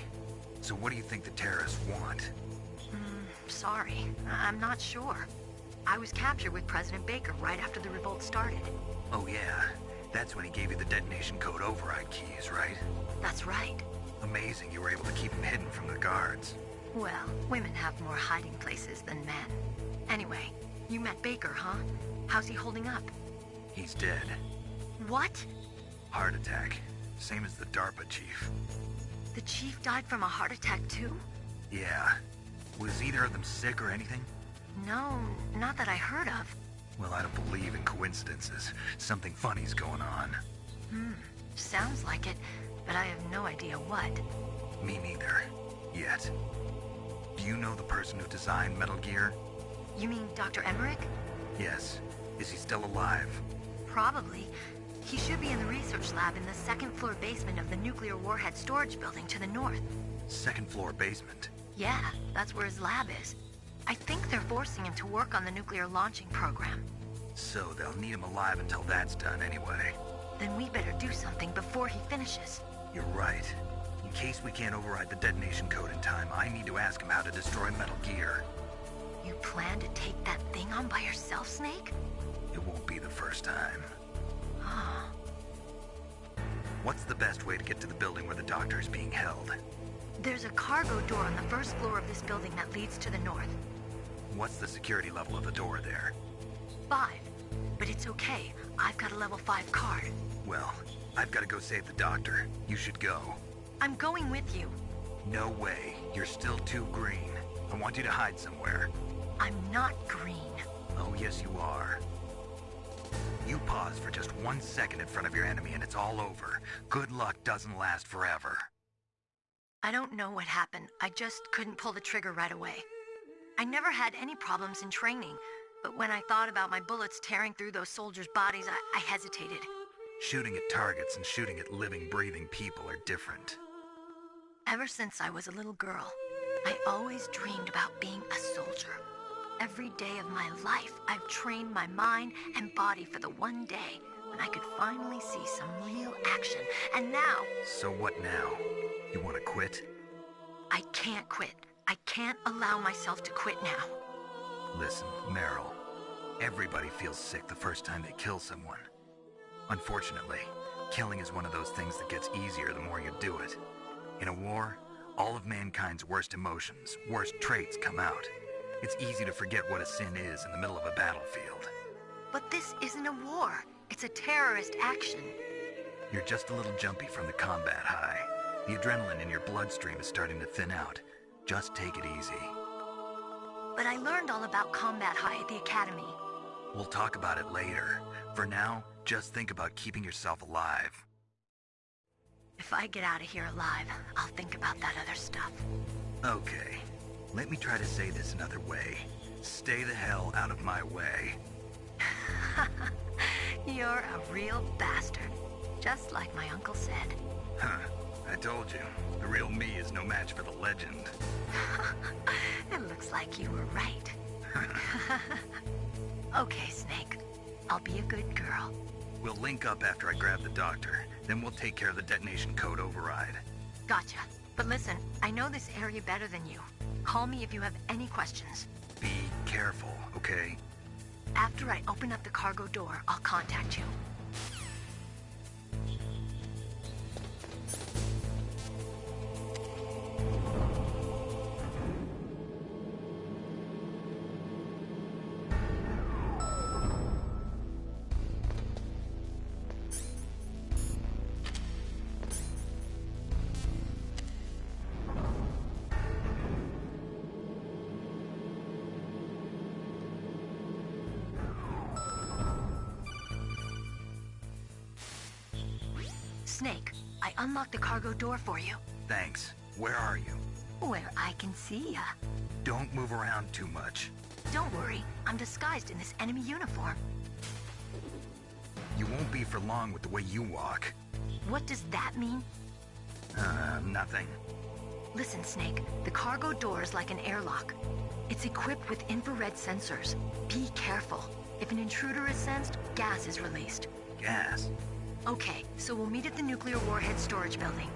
So what do you think the terrorists want? Sorry, I'm not sure. I was captured with President Baker right after the revolt started. Oh yeah, that's when he gave you the detonation code override keys, right? That's right. Amazing you were able to keep him hidden from the guards. Well, women have more hiding places than men. Anyway, you met Baker, huh? How's he holding up? He's dead. What? Heart attack. Same as the DARPA chief. The chief died from a heart attack too? Yeah. Was either of them sick or anything? No, not that I heard of. Well, I don't believe in coincidences. Something funny's going on. Sounds like it, but I have no idea what. Me neither. Yet. Do you know the person who designed Metal Gear? You mean Dr. Emmerich? Yes. Is he still alive? Probably. He should be in the research lab in the second-floor basement of the nuclear warhead storage building to the north. Second-floor basement? Yeah, that's where his lab is. I think they're forcing him to work on the nuclear launching program. So they'll need him alive until that's done anyway. Then we better do something before he finishes. You're right. In case we can't override the detonation code in time, I need to ask him how to destroy Metal Gear. You plan to take that thing on by yourself, Snake? It won't be the first time. What's the best way to get to the building where the doctor is being held? There's a cargo door on the first floor of this building that leads to the north. What's the security level of the door there? 5. But it's okay. I've got a level 5 card. Well, I've got to go save the doctor. You should go. I'm going with you. No way. You're still too green. I want you to hide somewhere. I'm not green. Oh, yes you are. You pause for just 1 second in front of your enemy and it's all over. Good luck doesn't last forever. I don't know what happened. I just couldn't pull the trigger right away. I never had any problems in training, but when I thought about my bullets tearing through those soldiers' bodies, I hesitated. Shooting at targets and shooting at living, breathing people are different. Ever since I was a little girl, I always dreamed about being a soldier. Every day of my life, I've trained my mind and body for the one day when I could finally see some real action. And now... So what now? You want to quit? I can't quit. I can't allow myself to quit now. Listen, Meryl. Everybody feels sick the first time they kill someone. Unfortunately, killing is one of those things that gets easier the more you do it. In a war, all of mankind's worst emotions, worst traits come out. It's easy to forget what a sin is in the middle of a battlefield. But this isn't a war. It's a terrorist action. You're just a little jumpy from the combat high. The adrenaline in your bloodstream is starting to thin out. Just take it easy. But I learned all about combat high at the academy. We'll talk about it later. For now, just think about keeping yourself alive. If I get out of here alive, I'll think about that other stuff. Okay. Let me try to say this another way. Stay the hell out of my way. You're a real bastard. Just like my uncle said. Huh. I told you. The real me is no match for the legend. It looks like you were right. Okay, Snake. I'll be a good girl. We'll link up after I grab the doctor. Then we'll take care of the detonation code override. Gotcha. But listen, I know this area better than you. Call me if you have any questions. Be careful, okay? After I open up the cargo door, I'll contact you. Snake, I unlocked the cargo door for you. Thanks. Where are you? Where I can see ya. Don't move around too much. Don't worry, I'm disguised in this enemy uniform. You won't be for long with the way you walk. What does that mean? Nothing. Listen, Snake, the cargo door is like an airlock. It's equipped with infrared sensors. Be careful. If an intruder is sensed, gas is released. Gas? Okay, so we'll meet at the nuclear warhead storage building.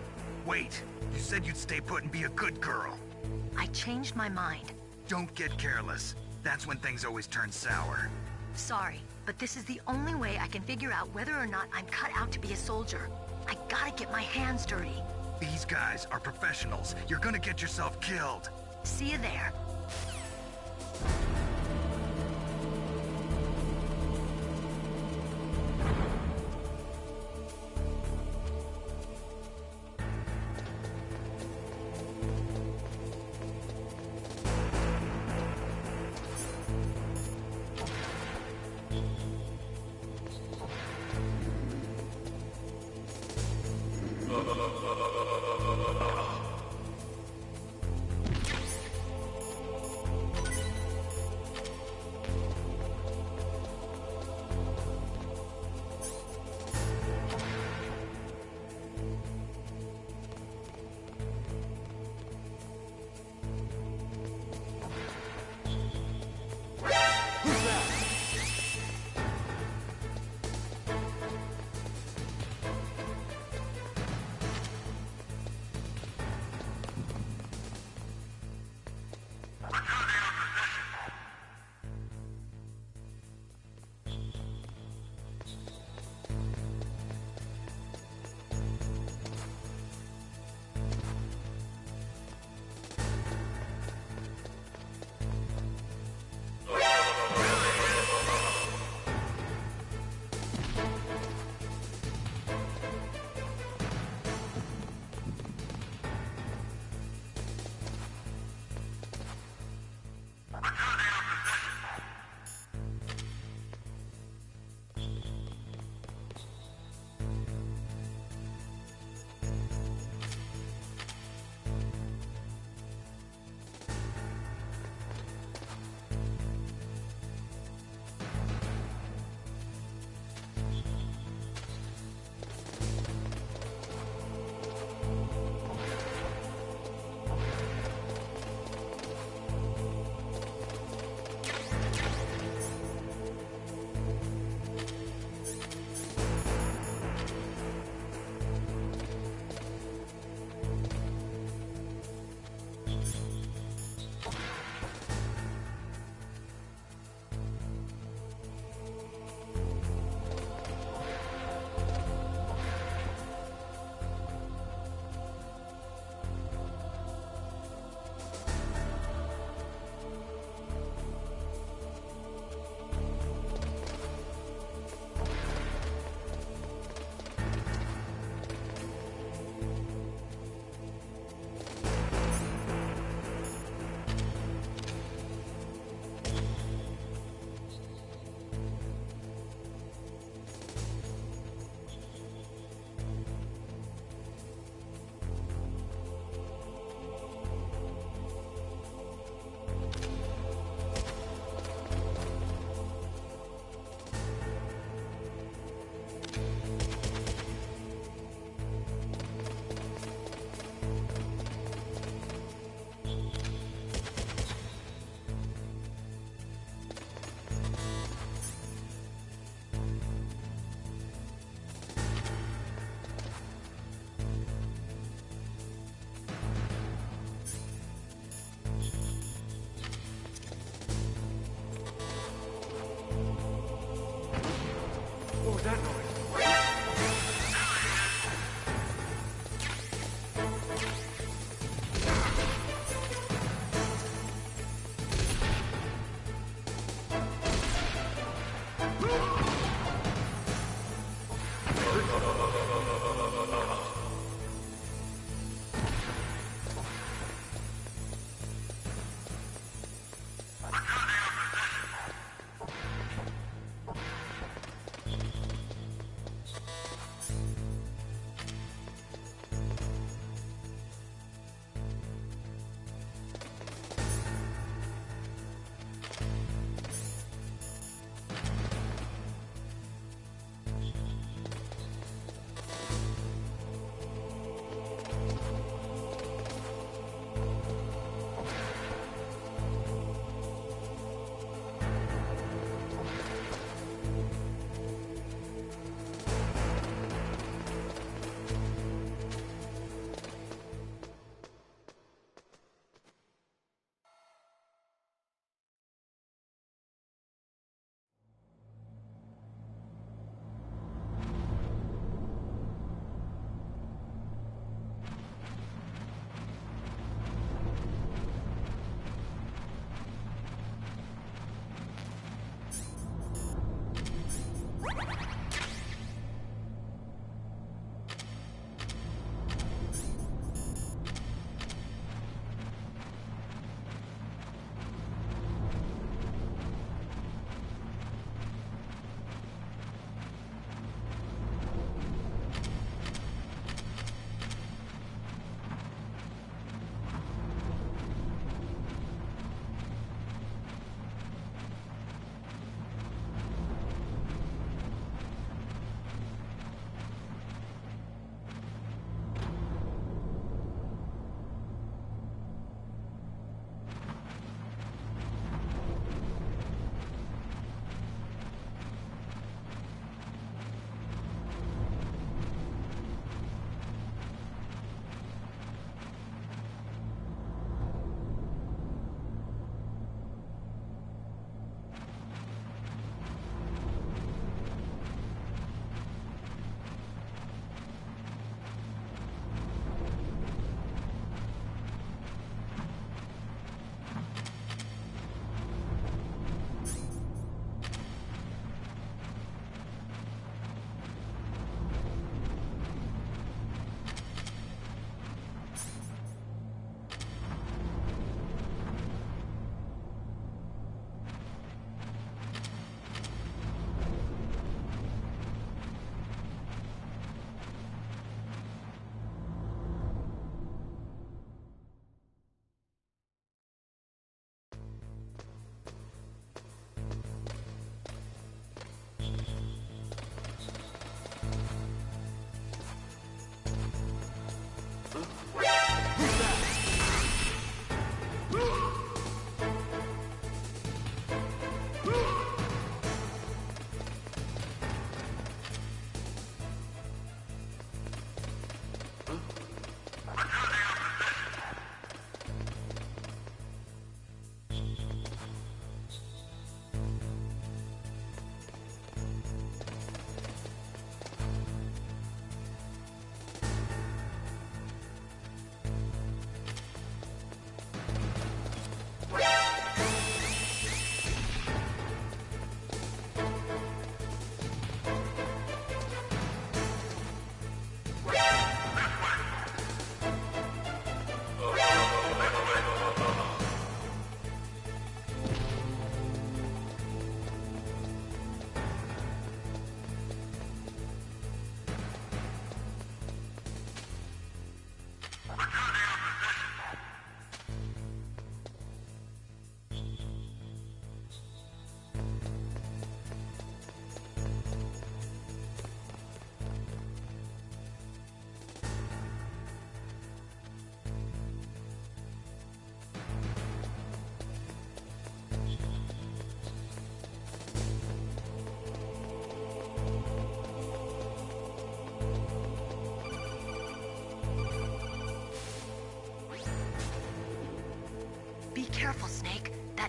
Wait, you said you'd stay put and be a good girl. I changed my mind. Don't get careless. That's when things always turn sour. Sorry, but this is the only way I can figure out whether or not I'm cut out to be a soldier. I gotta get my hands dirty. These guys are professionals. You're gonna get yourself killed. See you there.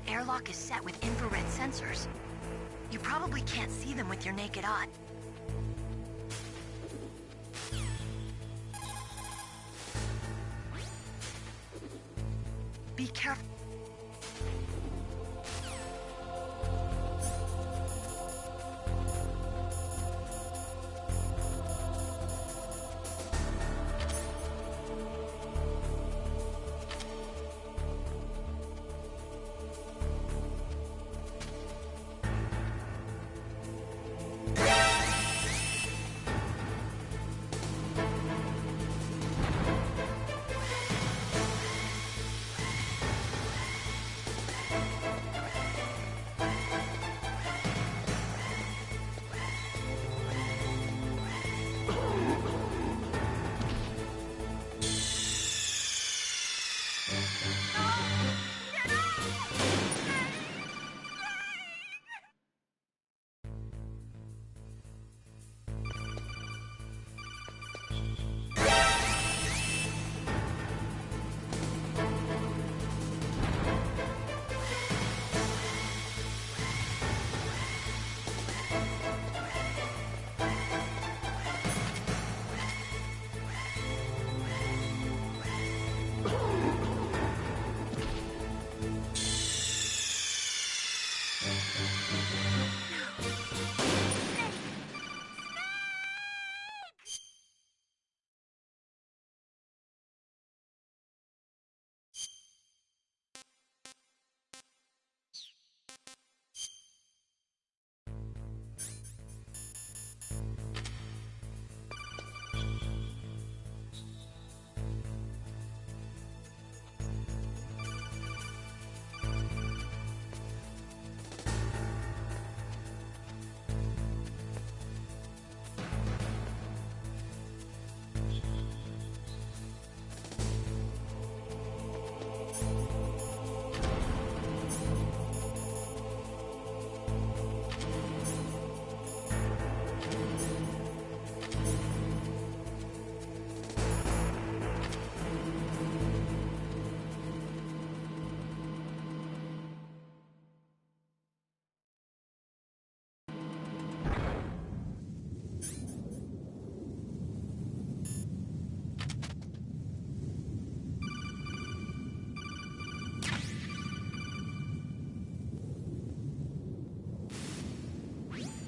That airlock is set with infrared sensors. You probably can't see them with your naked eye. Be careful.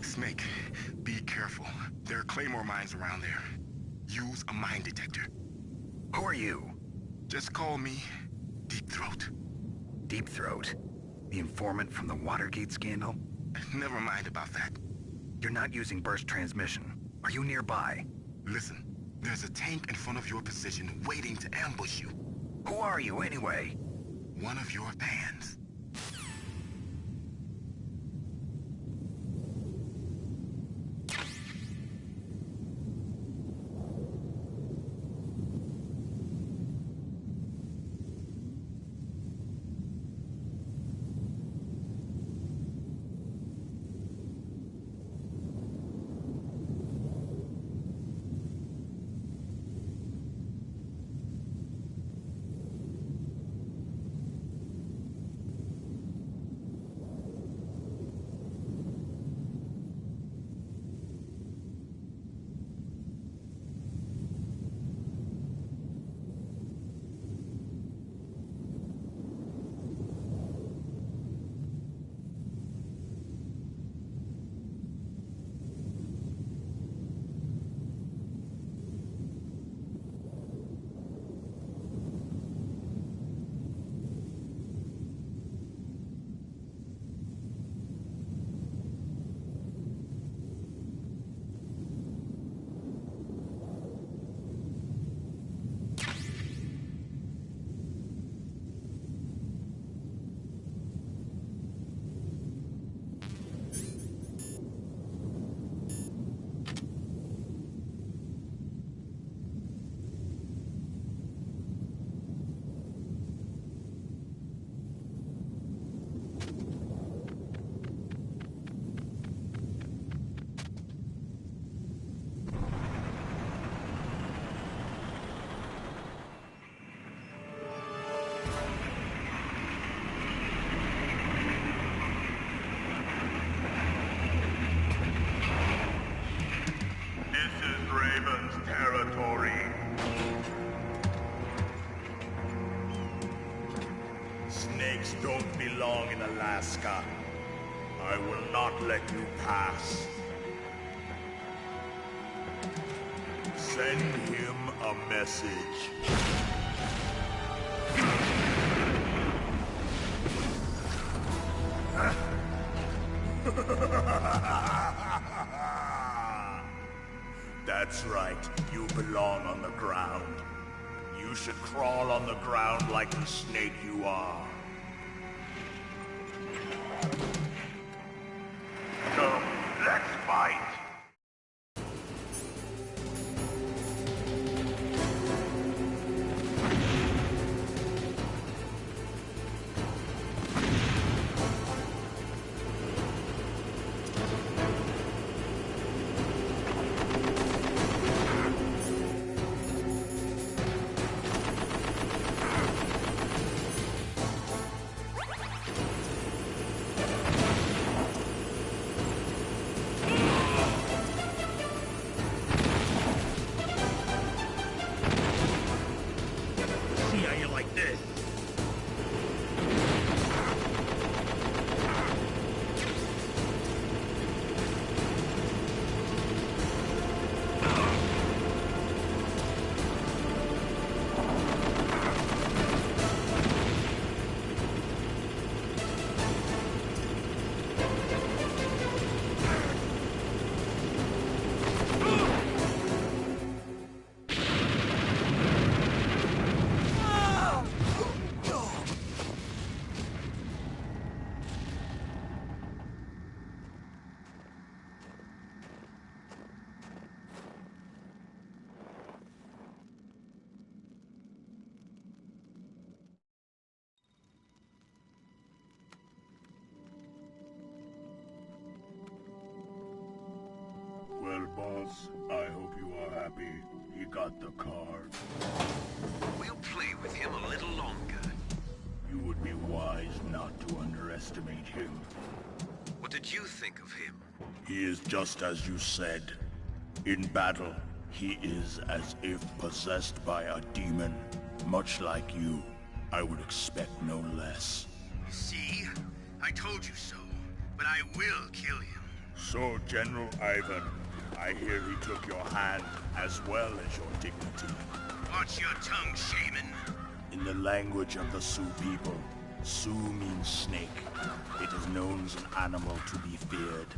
Snake, be careful. There are claymore mines around there. Use a mine detector. Who are you? Just call me Deep Throat. Deep Throat? The informant from the Watergate scandal? Never mind about that. You're not using burst transmission. Are you nearby? Listen, there's a tank in front of your position waiting to ambush you. Who are you, anyway? One of your fans. belong in Alaska. I will not let you pass. Send him a message. That's right, you belong on the ground. You should crawl on the ground like the snake you are. Come, let's fight! Well, boss, I hope you are happy. He got the card. We'll play with him a little longer. You would be wise not to underestimate him. What did you think of him? He is just as you said. In battle, he is as if possessed by a demon. Much like you, I would expect no less. See? I told you so. But I will kill him. So, General Ivan, I hear he took your hand as well as your dignity. Watch your tongue, shaman. In the language of the Sioux people, Sioux means snake. It is known as an animal to be feared.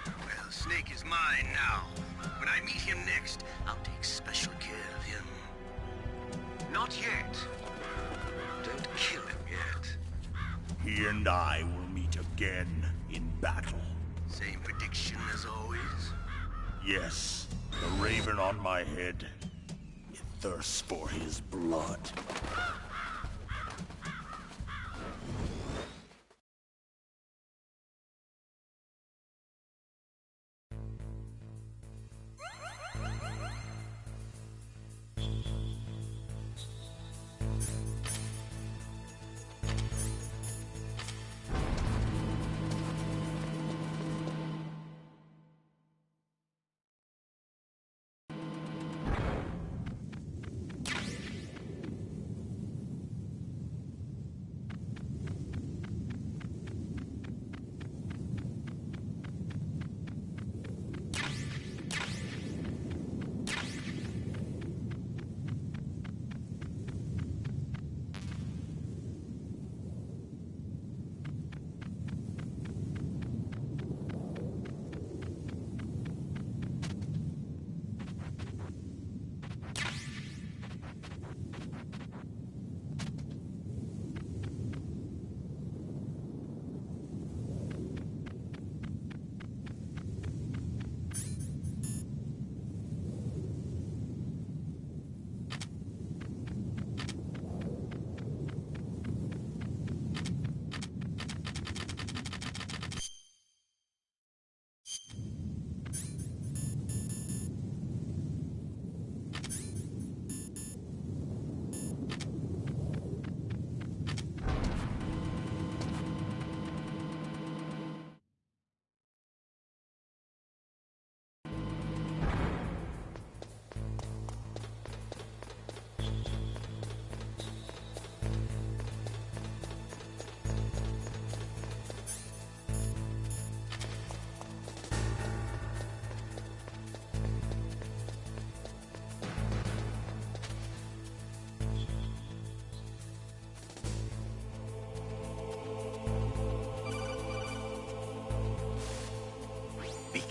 Well, Snake is mine now. When I meet him next, I'll take special care of him. Not yet. Don't kill him yet. He and I will meet again in battle. Same prediction as always? Yes, the raven on my head. It thirsts for his blood.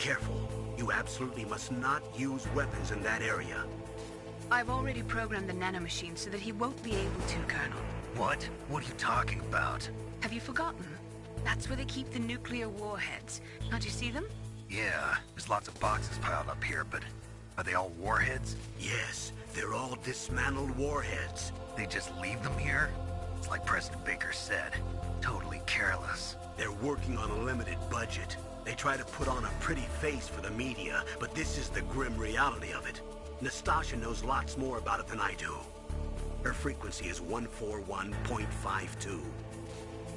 careful. You absolutely must not use weapons in that area. I've already programmed the nanomachine so that he won't be able to, Colonel. What? What are you talking about? Have you forgotten? That's where they keep the nuclear warheads. Can't you see them? Yeah, there's lots of boxes piled up here, but are they all warheads? Yes, they're all dismantled warheads. They just leave them here? It's like President Baker said, totally careless. They're working on a limited budget. They try to put on a pretty face for the media, but this is the grim reality of it. Nastasha knows lots more about it than I do. Her frequency is 141.52.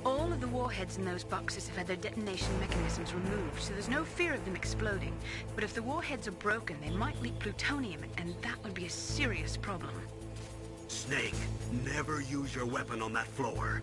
All of the warheads in those boxes have had their detonation mechanisms removed, so there's no fear of them exploding. But if the warheads are broken, they might leak plutonium, and that would be a serious problem. Snake, never use your weapon on that floor.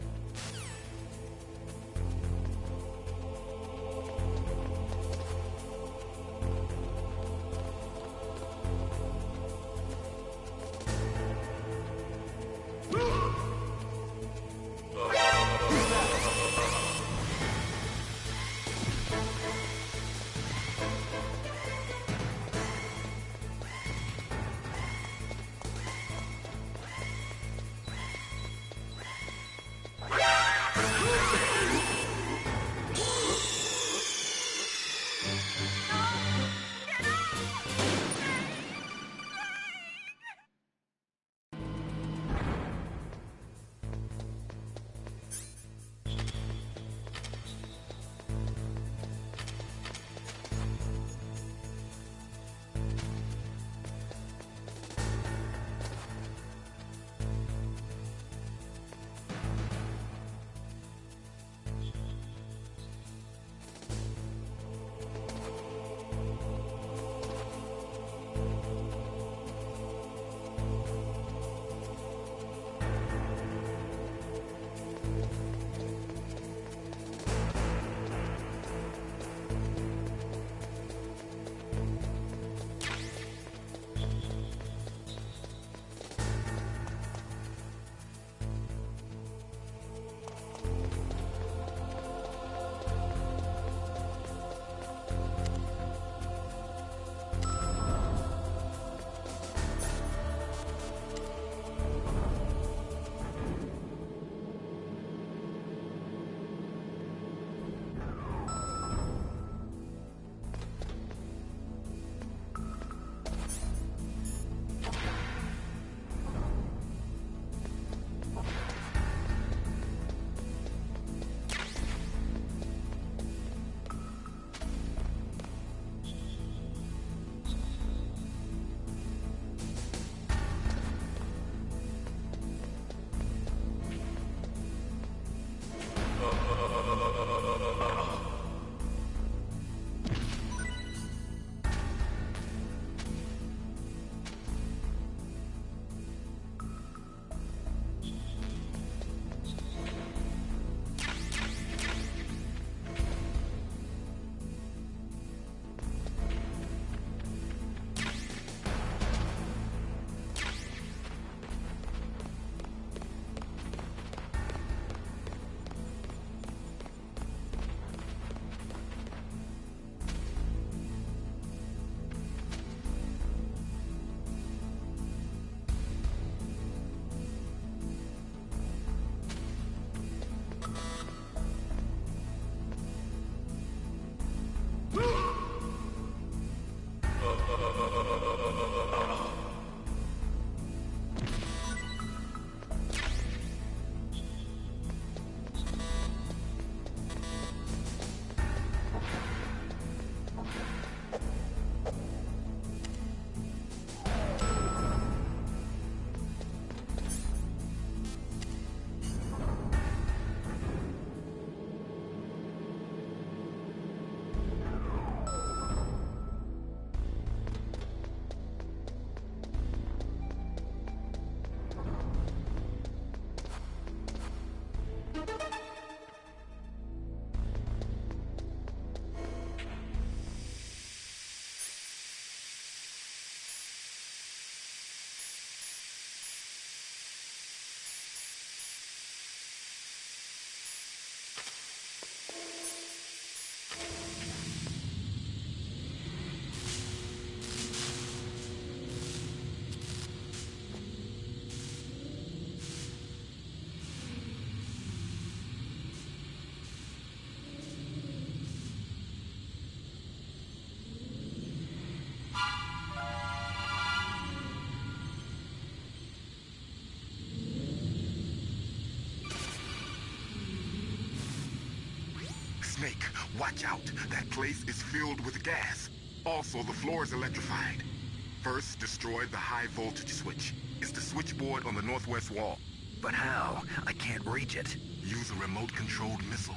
Snake, watch out. That place is filled with gas. Also, the floor is electrified. First, destroy the high voltage switch. It's the switchboard on the northwest wall. But how? I can't reach it. Use a remote-controlled missile.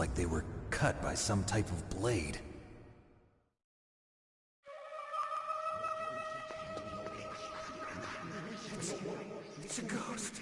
like they were cut by some type of blade. It's a ghost.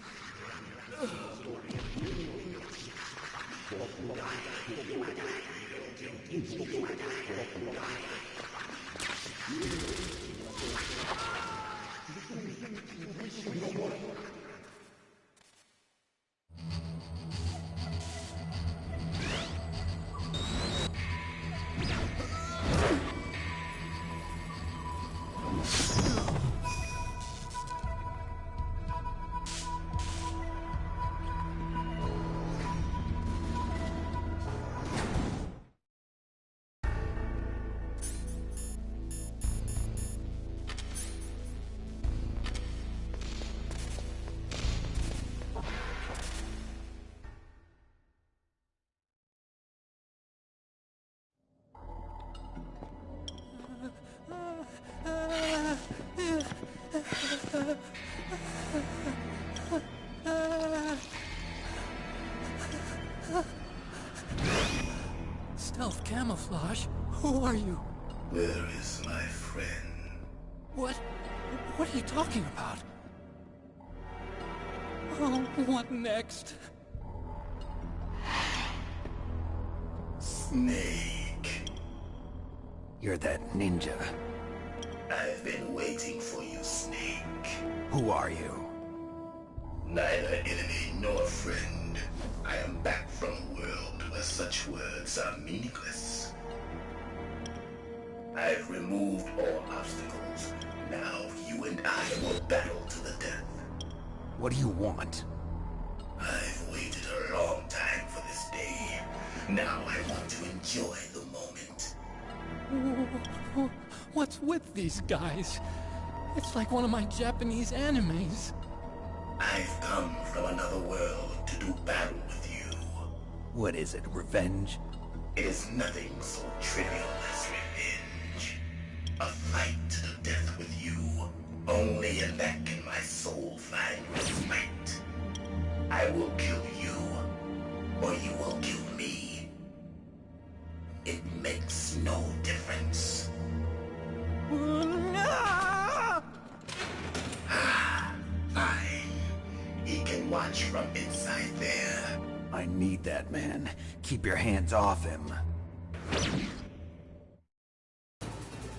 Stealth camouflage? Who are you? Where is my friend? What? What are you talking about? Oh, what next? Snake. You're that ninja. I've been waiting for you, Snake. Who are you? Neither enemy nor friend. I am back from a world where such words are meaningless. I've removed all obstacles. Now you and I will battle to the death. What do you want? I've waited a long time for this day. Now I want to enjoy the moment. What's with these guys? It's like one of my Japanese animes. I've come from another world to do battle with you. What is it, revenge? It is nothing so trivial as revenge. A fight to the death with you. Only in that can my soul find respite. I will kill you, or you will kill me. It makes no difference. Fine. He can watch from inside there. I need that man. Keep your hands off him.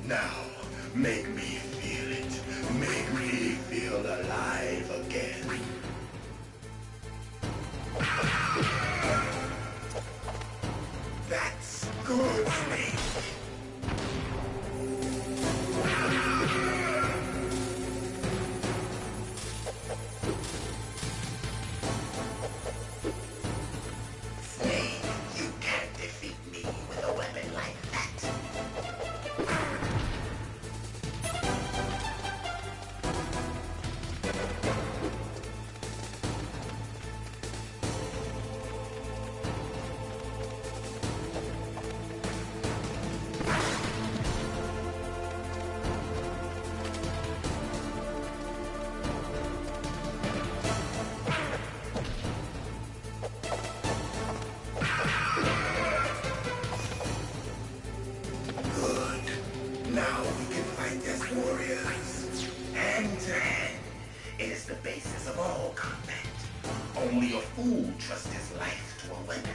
Now, make me feel it. Make me feel alive again. That's good, Snake. Snake, you can't defeat me with a weapon like that. Now we can fight as warriors. Hand to hand. It is the basis of all combat. Only a fool trusts his life to a weapon.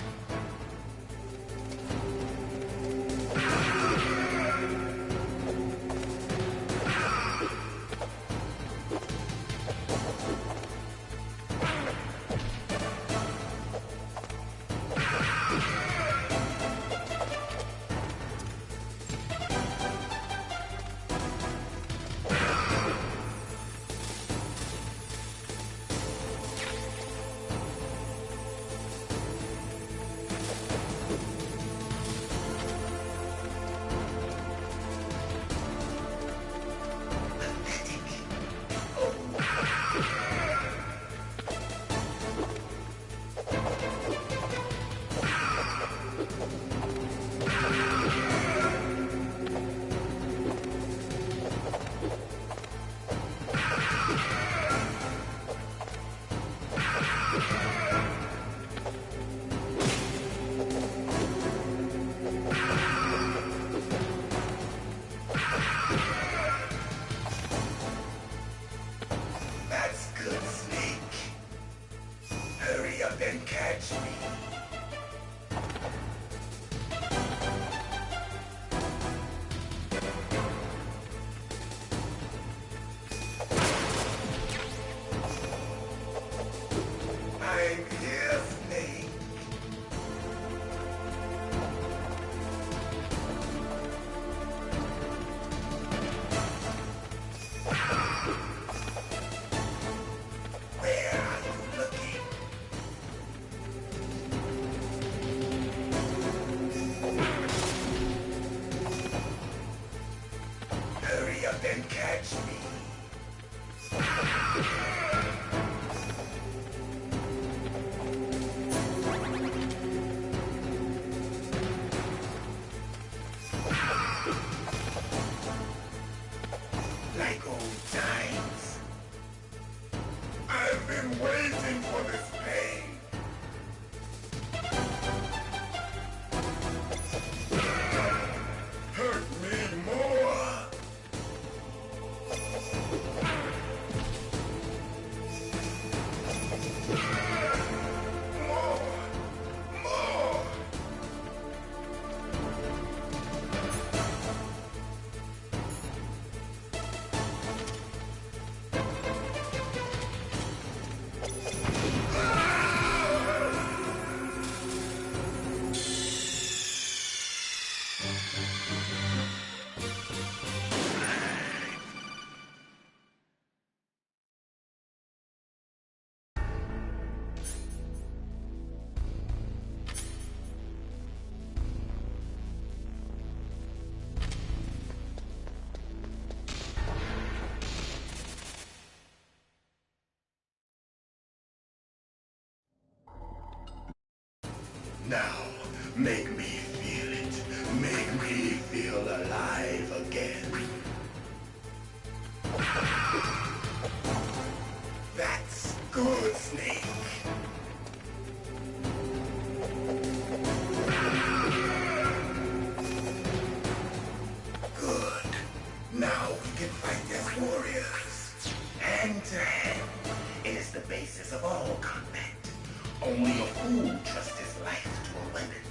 Now, make me feel it. Make me feel alive again. That's good, Snake. Good. Now we can fight as warriors. Hand to hand. It is the basis of all combat. Only a fool trusts his life to a weapon.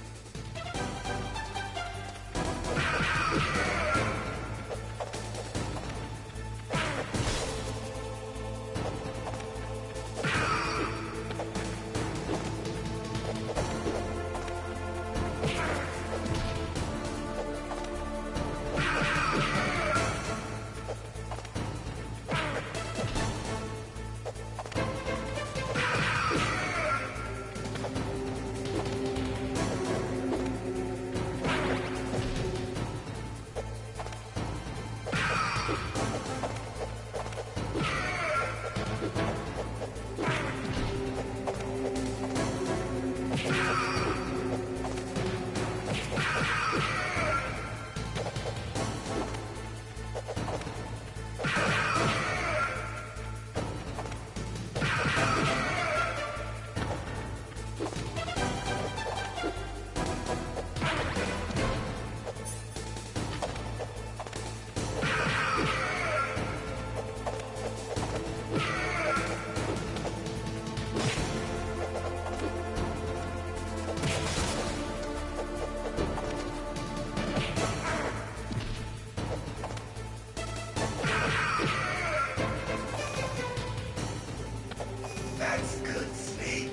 That's good, Snake.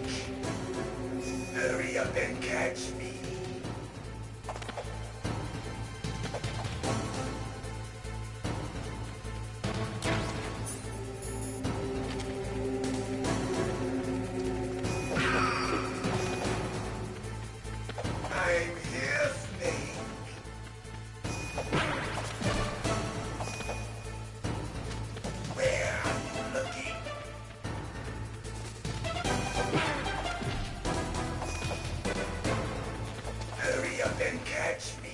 Hurry up and catch me. I'm here, Snake. Where are you looking? Hurry up and catch me.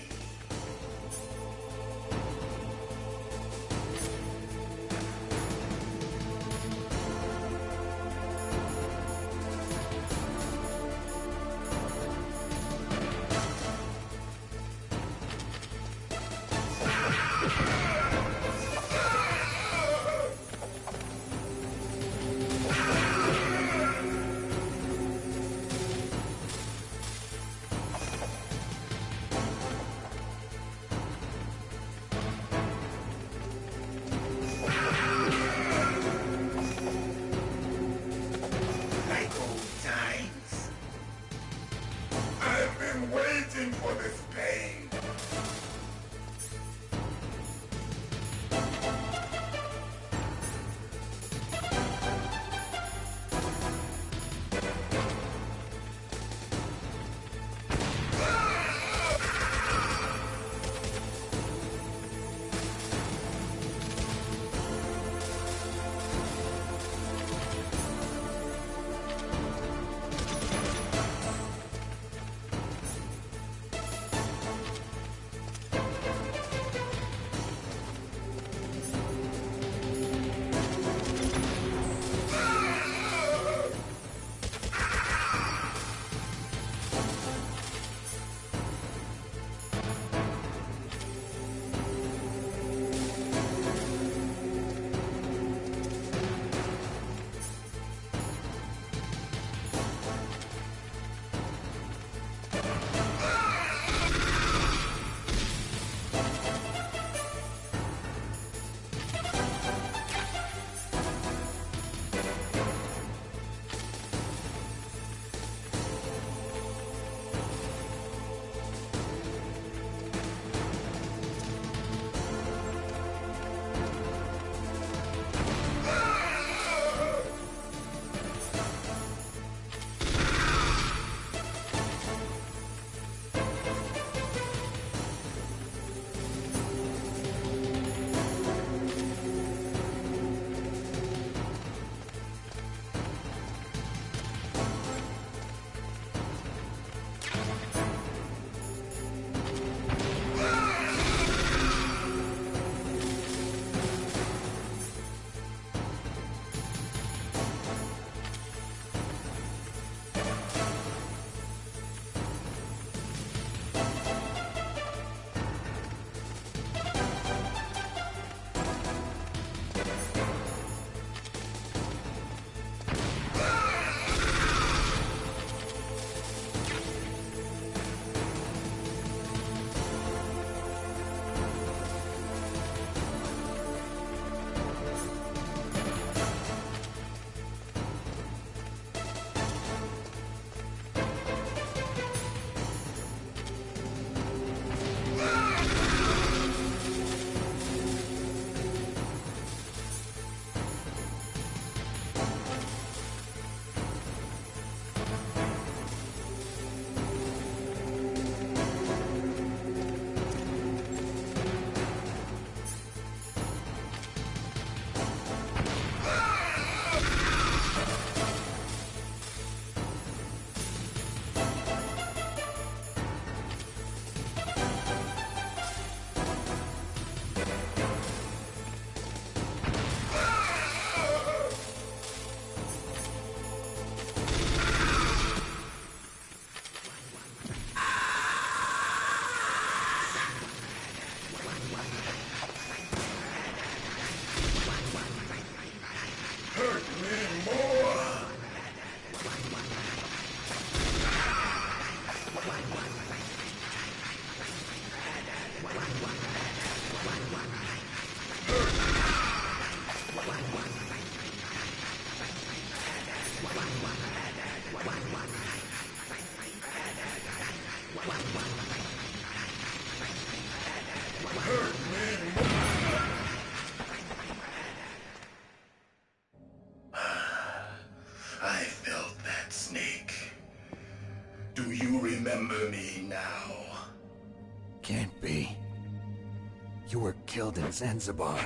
You were killed in Zanzibar.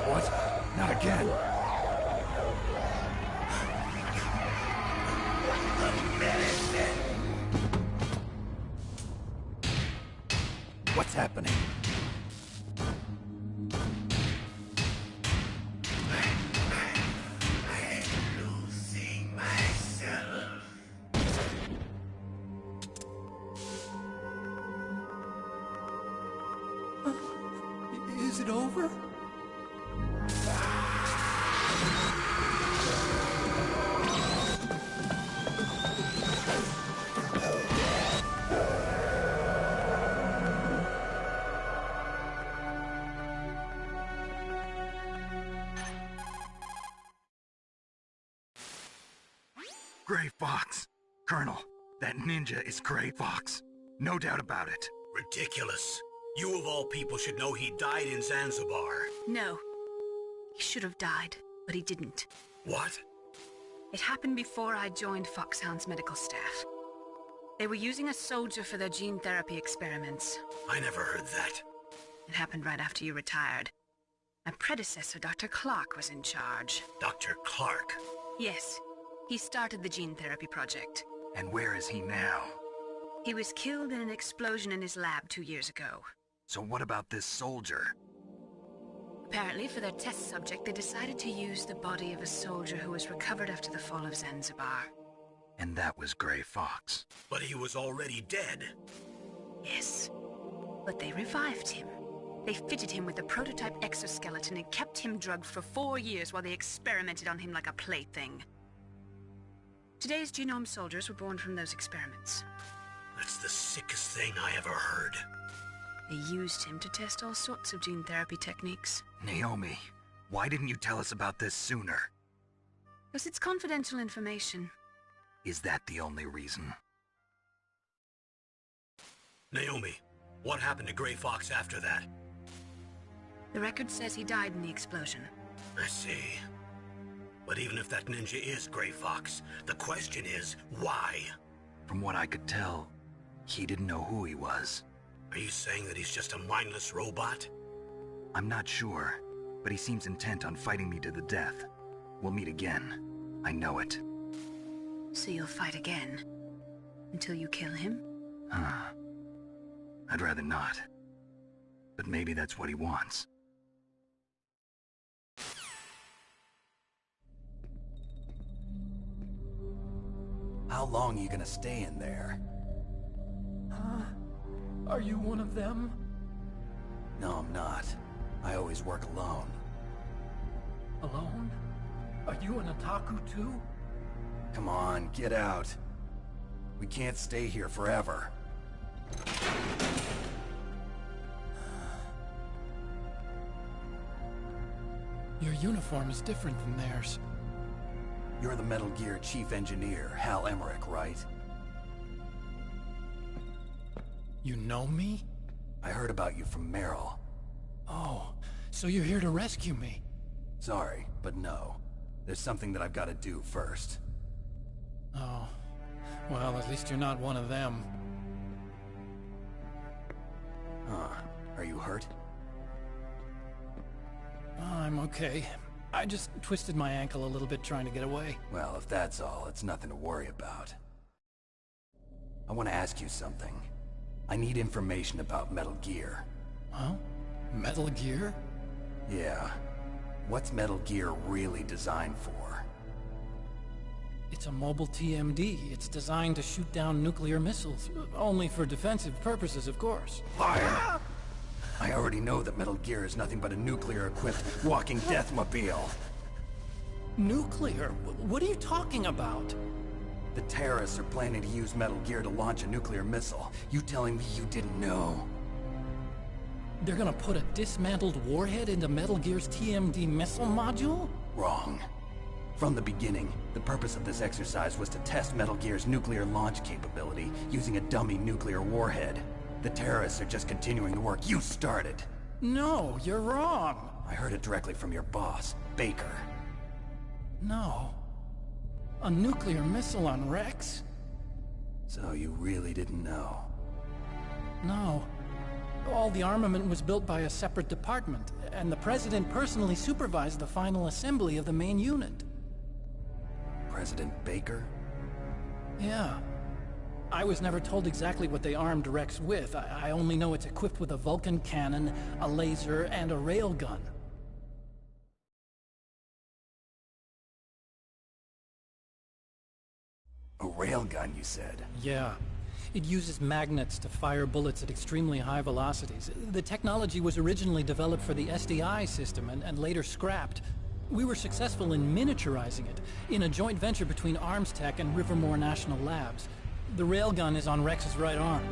What? Not again. What's happening? Is it over? Gray Fox. Colonel, that ninja is Gray Fox. No doubt about it. Ridiculous. You of all people should know he died in Zanzibar. No. He should have died, but he didn't. What? It happened before I joined Foxhound's medical staff. They were using a soldier for their gene therapy experiments. I never heard that. It happened right after you retired. My predecessor, Dr. Clark, was in charge. Dr. Clark? Yes. He started the gene therapy project. And where is he now? He was killed in an explosion in his lab 2 years ago. So what about this soldier? Apparently, for their test subject, they decided to use the body of a soldier who was recovered after the fall of Zanzibar. And that was Gray Fox. But he was already dead. Yes. But they revived him. They fitted him with a prototype exoskeleton and kept him drugged for 4 years while they experimented on him like a plaything. Today's genome soldiers were born from those experiments. That's the sickest thing I ever heard. They used him to test all sorts of gene therapy techniques. Naomi, why didn't you tell us about this sooner? Because it's confidential information. Is that the only reason? Naomi, what happened to Gray Fox after that? The record says he died in the explosion. I see. But even if that ninja is Gray Fox, the question is, why? From what I could tell, he didn't know who he was. Are you saying that he's just a mindless robot? I'm not sure, but he seems intent on fighting me to the death. We'll meet again. I know it. So you'll fight again? Until you kill him? I'd rather not. But maybe that's what he wants. How long are you gonna stay in there? Are you one of them? No, I'm not. I always work alone. Alone? Are you an otaku too? Come on, get out. We can't stay here forever. Your uniform is different than theirs. You're the Metal Gear Chief Engineer, Hal Emmerich, right? You know me? I heard about you from Meryl. Oh, so you're here to rescue me? Sorry, but no. There's something that I've got to do first. Oh. Well, at least you're not one of them. Huh. Are you hurt? I'm okay. I just twisted my ankle a little bit trying to get away. Well, if that's all, it's nothing to worry about. I want to ask you something. I need information about Metal Gear. Huh? Metal Gear? Yeah. What's Metal Gear really designed for? It's a mobile TMD. It's designed to shoot down nuclear missiles. Only for defensive purposes, of course. Liar! I already know that Metal Gear is nothing but a nuclear-equipped walking deathmobile. Nuclear? What are you talking about? The terrorists are planning to use Metal Gear to launch a nuclear missile. You telling me you didn't know? They're gonna put a dismantled warhead into Metal Gear's TMD missile module? Wrong. From the beginning, the purpose of this exercise was to test Metal Gear's nuclear launch capability using a dummy nuclear warhead. The terrorists are just continuing the work you started. No, you're wrong. I heard it directly from your boss, Baker. No. A nuclear missile on Rex? So you really didn't know? No. All the armament was built by a separate department, and the President personally supervised the final assembly of the main unit. President Baker? Yeah. I was never told exactly what they armed Rex with. I only know it's equipped with a Vulcan cannon, a laser, and a railgun. A railgun, you said? Yeah. It uses magnets to fire bullets at extremely high velocities. The technology was originally developed for the SDI system and later scrapped. We were successful in miniaturizing it, in a joint venture between Arms Tech and Rivermore National Labs. The railgun is on Rex's right arm.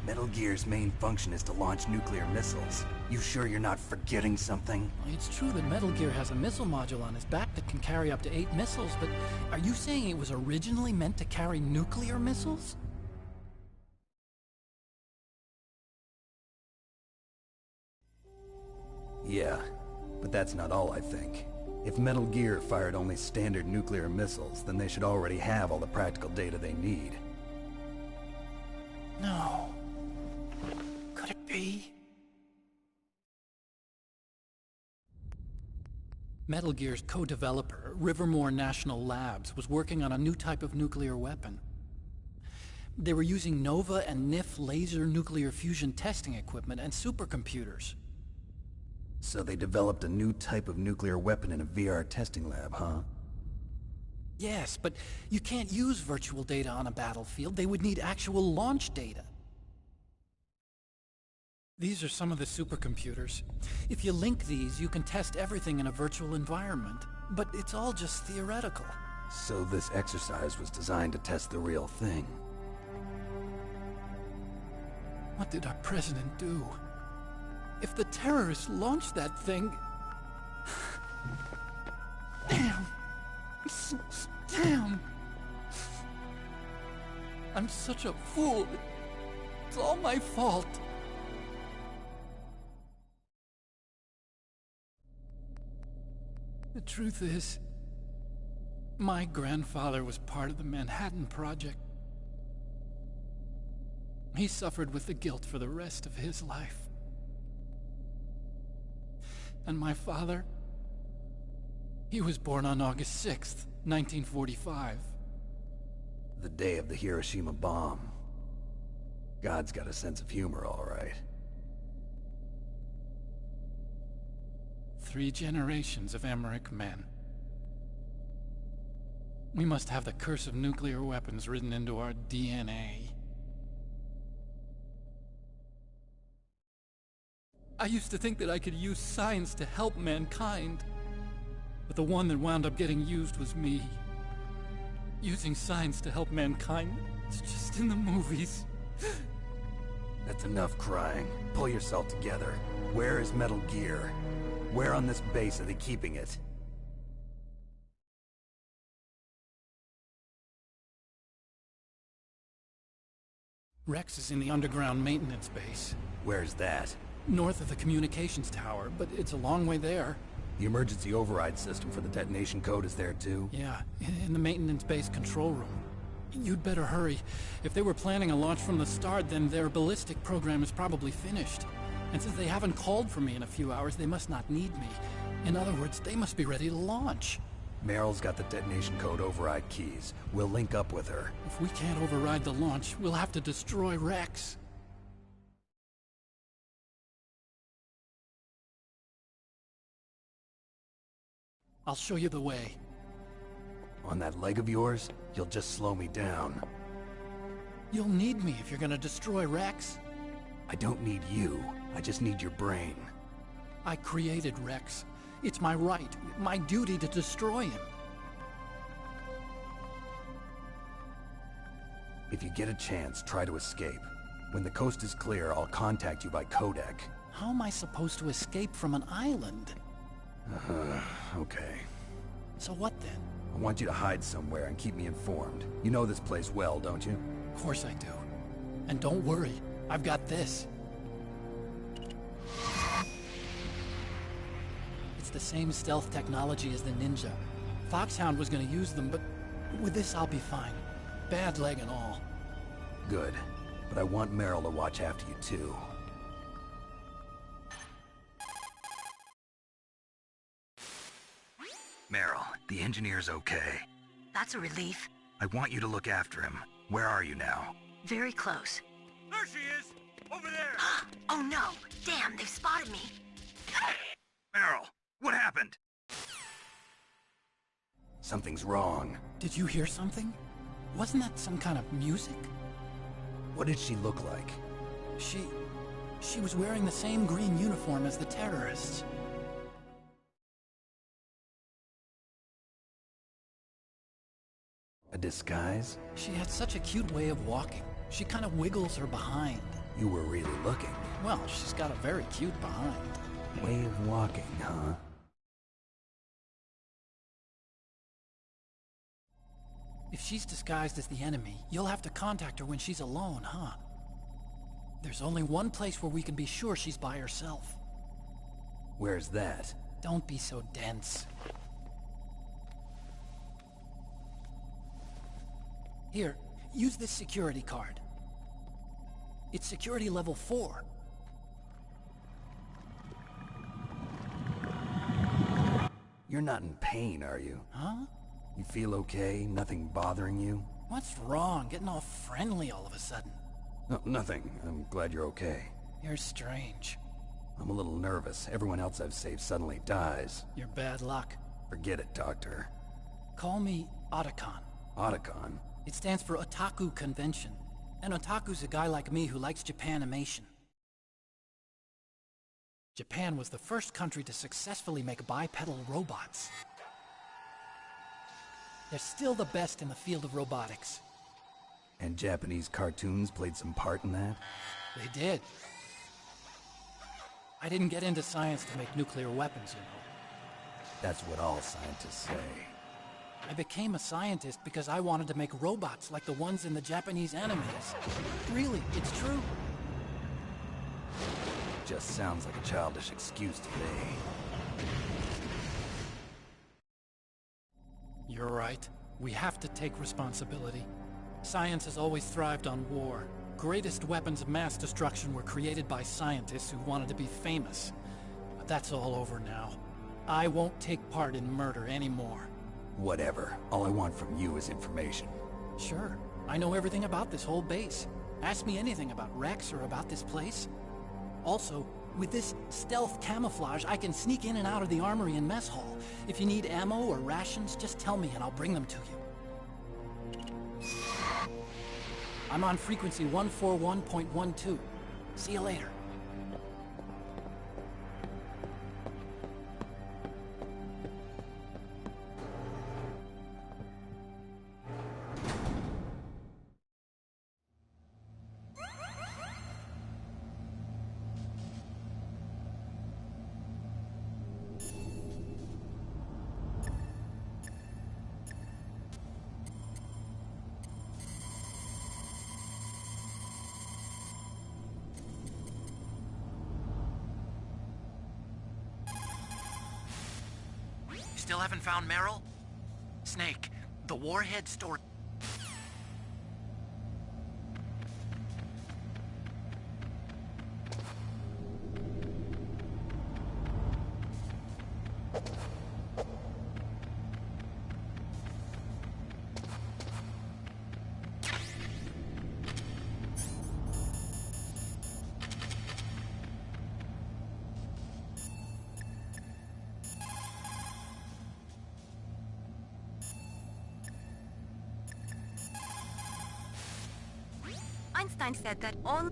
Metal Gear's main function is to launch nuclear missiles. You sure you're not forgetting something? It's true that Metal Gear has a missile module on his back that can carry up to 8 missiles, but are you saying it was originally meant to carry nuclear missiles? Yeah, but that's not all I think. If Metal Gear fired only standard nuclear missiles, then they should already have all the practical data they need. No. Could it be? Metal Gear's co-developer, Rivermore National Labs, was working on a new type of nuclear weapon. They were using NOVA and NIF laser nuclear fusion testing equipment and supercomputers. So they developed a new type of nuclear weapon in a VR testing lab, huh? Yes, but you can't use virtual data on a battlefield. They would need actual launch data. These are some of the supercomputers. If you link these, you can test everything in a virtual environment. But it's all just theoretical. So this exercise was designed to test the real thing. What did our president do? If the terrorists launched that thing... Damn! Damn! I'm such a fool. It's all my fault. The truth is, my grandfather was part of the Manhattan Project. He suffered with the guilt for the rest of his life. And my father, he was born on August 6th, 1945. The day of the Hiroshima bomb. God's got a sense of humor, all right. 3 generations of Emmerich men. We must have the curse of nuclear weapons written into our DNA. I used to think that I could use science to help mankind. But the one that wound up getting used was me. Using science to help mankind, it's just in the movies. That's enough crying. Pull yourself together. Where is Metal Gear? Where on this base are they keeping it? Rex is in the underground maintenance base. Where's that? North of the communications tower, but it's a long way there. The emergency override system for the detonation code is there too? Yeah, in the maintenance base control room. You'd better hurry. If they were planning a launch from the start, then their ballistic program is probably finished. And since they haven't called for me in a few hours, they must not need me. In other words, they must be ready to launch. Meryl's got the detonation code override keys. We'll link up with her. If we can't override the launch, we'll have to destroy Rex. I'll show you the way. On that leg of yours, you'll just slow me down. You'll need me if you're gonna destroy Rex. I don't need you. I just need your brain. I created Rex. It's my right, my duty to destroy him. If you get a chance, try to escape. When the coast is clear, I'll contact you by codec. How am I supposed to escape from an island? Okay. So what then? I want you to hide somewhere and keep me informed. You know this place well, don't you? Of course I do. And don't worry, I've got this. It's the same stealth technology as the Ninja. Foxhound was gonna use them, but With this, I'll be fine. Bad leg and all. Good. But I want Meryl to watch after you, too. Meryl, the engineer's okay. That's a relief. I want you to look after him. Where are you now? Very close. There she is! Over there! Oh no! Damn, they've spotted me! Meryl, what happened? Something's wrong. Did you hear something? Wasn't that some kind of music? What did she look like? She was wearing the same green uniform as the terrorists. A disguise? She had such a cute way of walking. She kind of wiggles her behind. You were really looking. Well, she's got a very cute behind. Way of walking, huh? If she's disguised as the enemy, you'll have to contact her when she's alone, huh? There's only one place where we can be sure she's by herself. Where's that? Don't be so dense. Here, use this security card. It's security level 4. You're not in pain, are you? Huh? You feel okay? Nothing bothering you? What's wrong? Getting all friendly all of a sudden. No, nothing. I'm glad you're okay. You're strange. I'm a little nervous. Everyone else I've saved suddenly dies. You're bad luck. Forget it, Doctor. Call me Otacon. Otacon? It stands for Otaku Convention. An otaku's a guy like me who likes Japanimation. Japan was the first country to successfully make bipedal robots. They're still the best in the field of robotics. And Japanese cartoons played some part in that? They did. I didn't get into science to make nuclear weapons, you know. That's what all scientists say. I became a scientist because I wanted to make robots like the ones in the Japanese animes. Really, it's true. Just sounds like a childish excuse to me. You're right. We have to take responsibility. Science has always thrived on war. Greatest weapons of mass destruction were created by scientists who wanted to be famous. But that's all over now. I won't take part in murder anymore. Whatever. All I want from you is information. Sure. I know everything about this whole base. Ask me anything about Rex or about this place. Also, with this stealth camouflage, I can sneak in and out of the armory and mess hall. If you need ammo or rations, just tell me and I'll bring them to you. I'm on frequency 141.12. See you later. Still haven't found Meryl? Snake, the warhead store... Einstein said that all...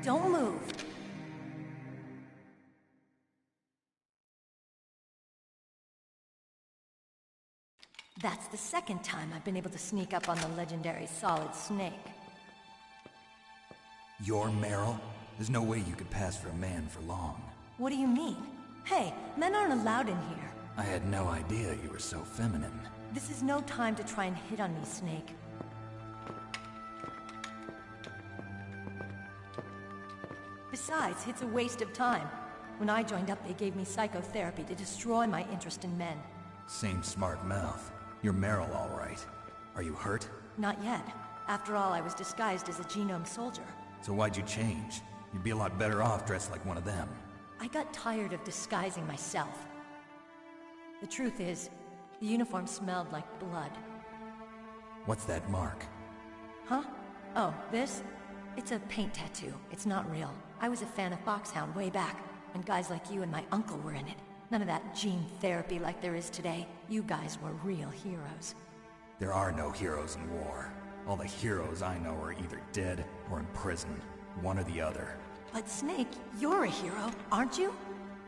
Don't move. That's the second time I've been able to sneak up on the legendary Solid Snake. You're Meryl? There's no way you could pass for a man for long. What do you mean? Hey, men aren't allowed in here. I had no idea you were so feminine. This is no time to try and hit on me, Snake. Besides, it's a waste of time. When I joined up, they gave me psychotherapy to destroy my interest in men. Same smart mouth. You're Meryl, all right. Are you hurt? Not yet. After all, I was disguised as a genome soldier. So why'd you change? You'd be a lot better off dressed like one of them. I got tired of disguising myself. The truth is, the uniform smelled like blood. What's that mark? Huh? Oh, this? It's a paint tattoo. It's not real. I was a fan of Foxhound way back, when guys like you and my uncle were in it. None of that gene therapy like there is today. You guys were real heroes. There are no heroes in war. All the heroes I know are either dead or in prison. One or the other. But Snake, you're a hero, aren't you?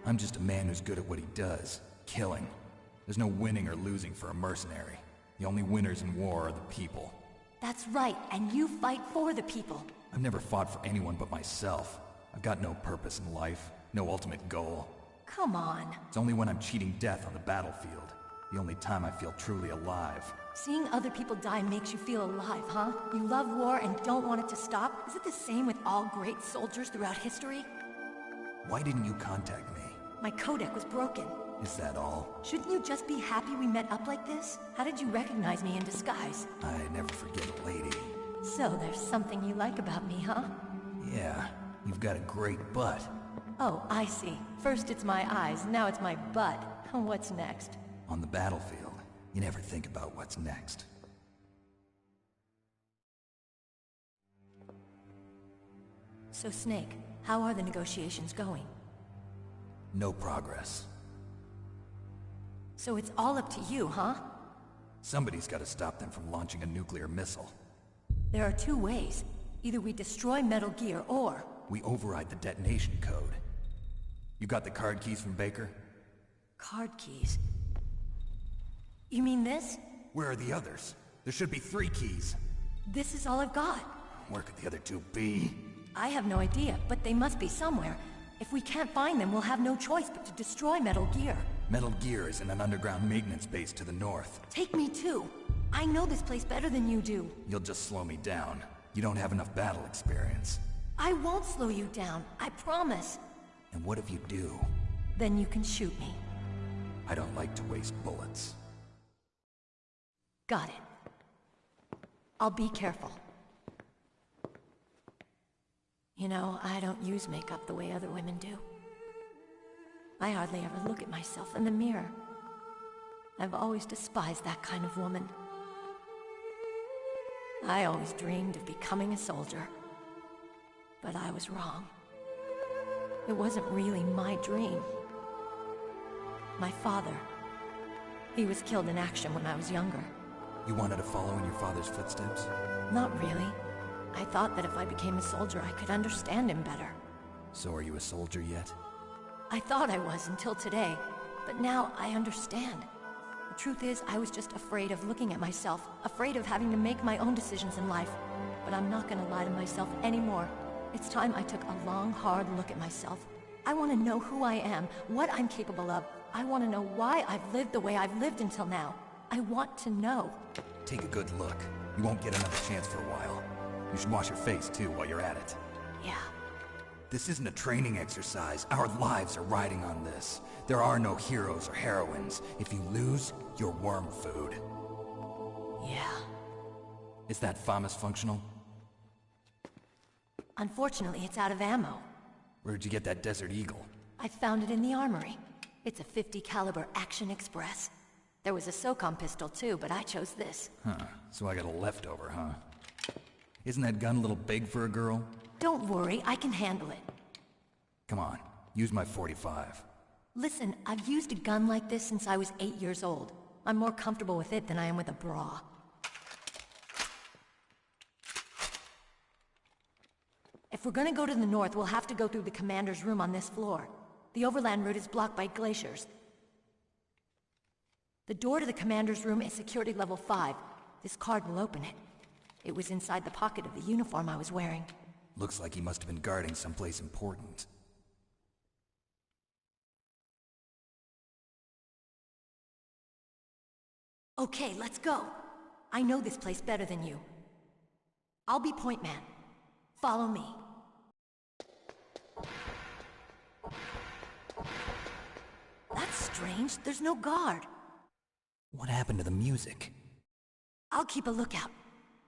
I'm just a man who's good at what he does. Killing. There's no winning or losing for a mercenary. The only winners in war are the people. That's right, and you fight for the people. I've never fought for anyone but myself. I've got no purpose in life, no ultimate goal. Come on. It's only when I'm cheating death on the battlefield. The only time I feel truly alive. Seeing other people die makes you feel alive, huh? You love war and don't want it to stop? Is it the same with all great soldiers throughout history? Why didn't you contact me? My codec was broken. Is that all? Shouldn't you just be happy we met up like this? How did you recognize me in disguise? I never forget a lady. So there's something you like about me, huh? Yeah, you've got a great butt. Oh, I see. First it's my eyes, now it's my butt. What's next? On the battlefield, you never think about what's next. So Snake, how are the negotiations going? No progress. So it's all up to you, huh? Somebody's got to stop them from launching a nuclear missile. There are two ways. Either we destroy Metal Gear, or... we override the detonation code. You got the card keys from Baker? Card keys? You mean this? Where are the others? There should be 3 keys. This is all I've got. Where could the other 2 be? I have no idea, but they must be somewhere. If we can't find them, we'll have no choice but to destroy Metal Gear. Metal Gear is in an underground maintenance base to the north. Take me too. I know this place better than you do. You'll just slow me down. You don't have enough battle experience. I won't slow you down, I promise. And what if you do? Then you can shoot me. I don't like to waste bullets. Got it. I'll be careful. You know, I don't use makeup the way other women do. I hardly ever look at myself in the mirror. I've always despised that kind of woman. I always dreamed of becoming a soldier. But I was wrong. It wasn't really my dream. My father, he was killed in action when I was younger. You wanted to follow in your father's footsteps? Not really. I thought that if I became a soldier, I could understand him better. So are you a soldier yet? I thought I was until today, but now I understand. The truth is, I was just afraid of looking at myself, afraid of having to make my own decisions in life. But I'm not gonna lie to myself anymore. It's time I took a long, hard look at myself. I want to know who I am, what I'm capable of. I want to know why I've lived the way I've lived until now. I want to know. Take a good look. You won't get another chance for a while. You should wash your face, too, while you're at it. Yeah. This isn't a training exercise. Our lives are riding on this. There are no heroes or heroines. If you lose, you're worm food. Yeah. Is that FAMAS functional? Unfortunately, it's out of ammo. Where'd you get that Desert Eagle? I found it in the armory. It's a .50 caliber Action Express. There was a SOCOM pistol too, but I chose this. Huh, so I got a leftover, huh? Isn't that gun a little big for a girl? Don't worry, I can handle it. Come on, use my .45. Listen, I've used a gun like this since I was 8 years old. I'm more comfortable with it than I am with a bra. If we're gonna go to the north, we'll have to go through the commander's room on this floor. The overland route is blocked by glaciers. The door to the commander's room is security level 5. This card will open it. It was inside the pocket of the uniform I was wearing. Looks like he must have been guarding someplace important. Okay, let's go. I know this place better than you. I'll be point man. Follow me. That's strange. There's no guard. What happened to the music? I'll keep a lookout.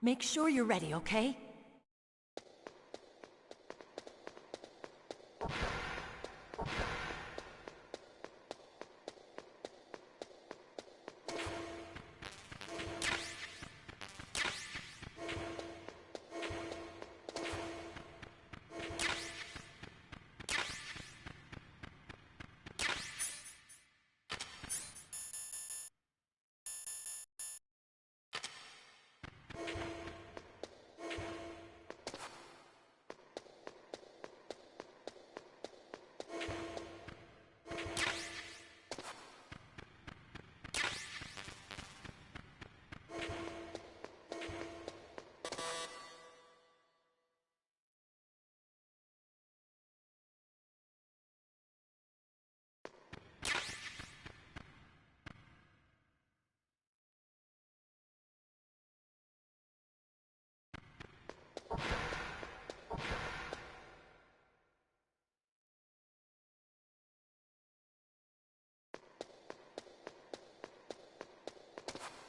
Make sure you're ready, okay?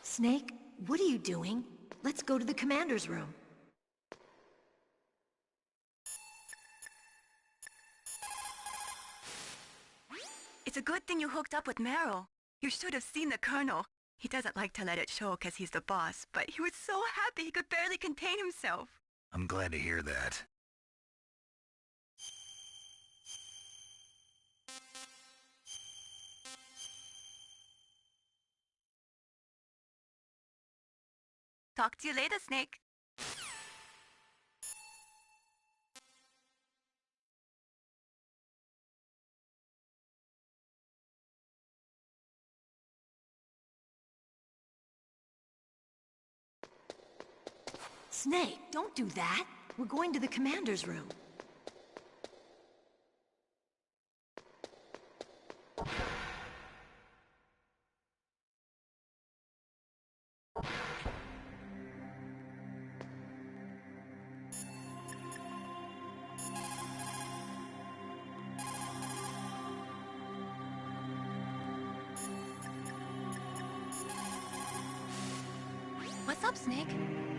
Snake, what are you doing? Let's go to the commander's room. It's a good thing you hooked up with Meryl. You should have seen the Colonel. He doesn't like to let it show because he's the boss, but he was so happy he could barely contain himself. I'm glad to hear that. Talk to you later, Snake. Snake, don't do that. We're going to the commander's room. What's up, Snake?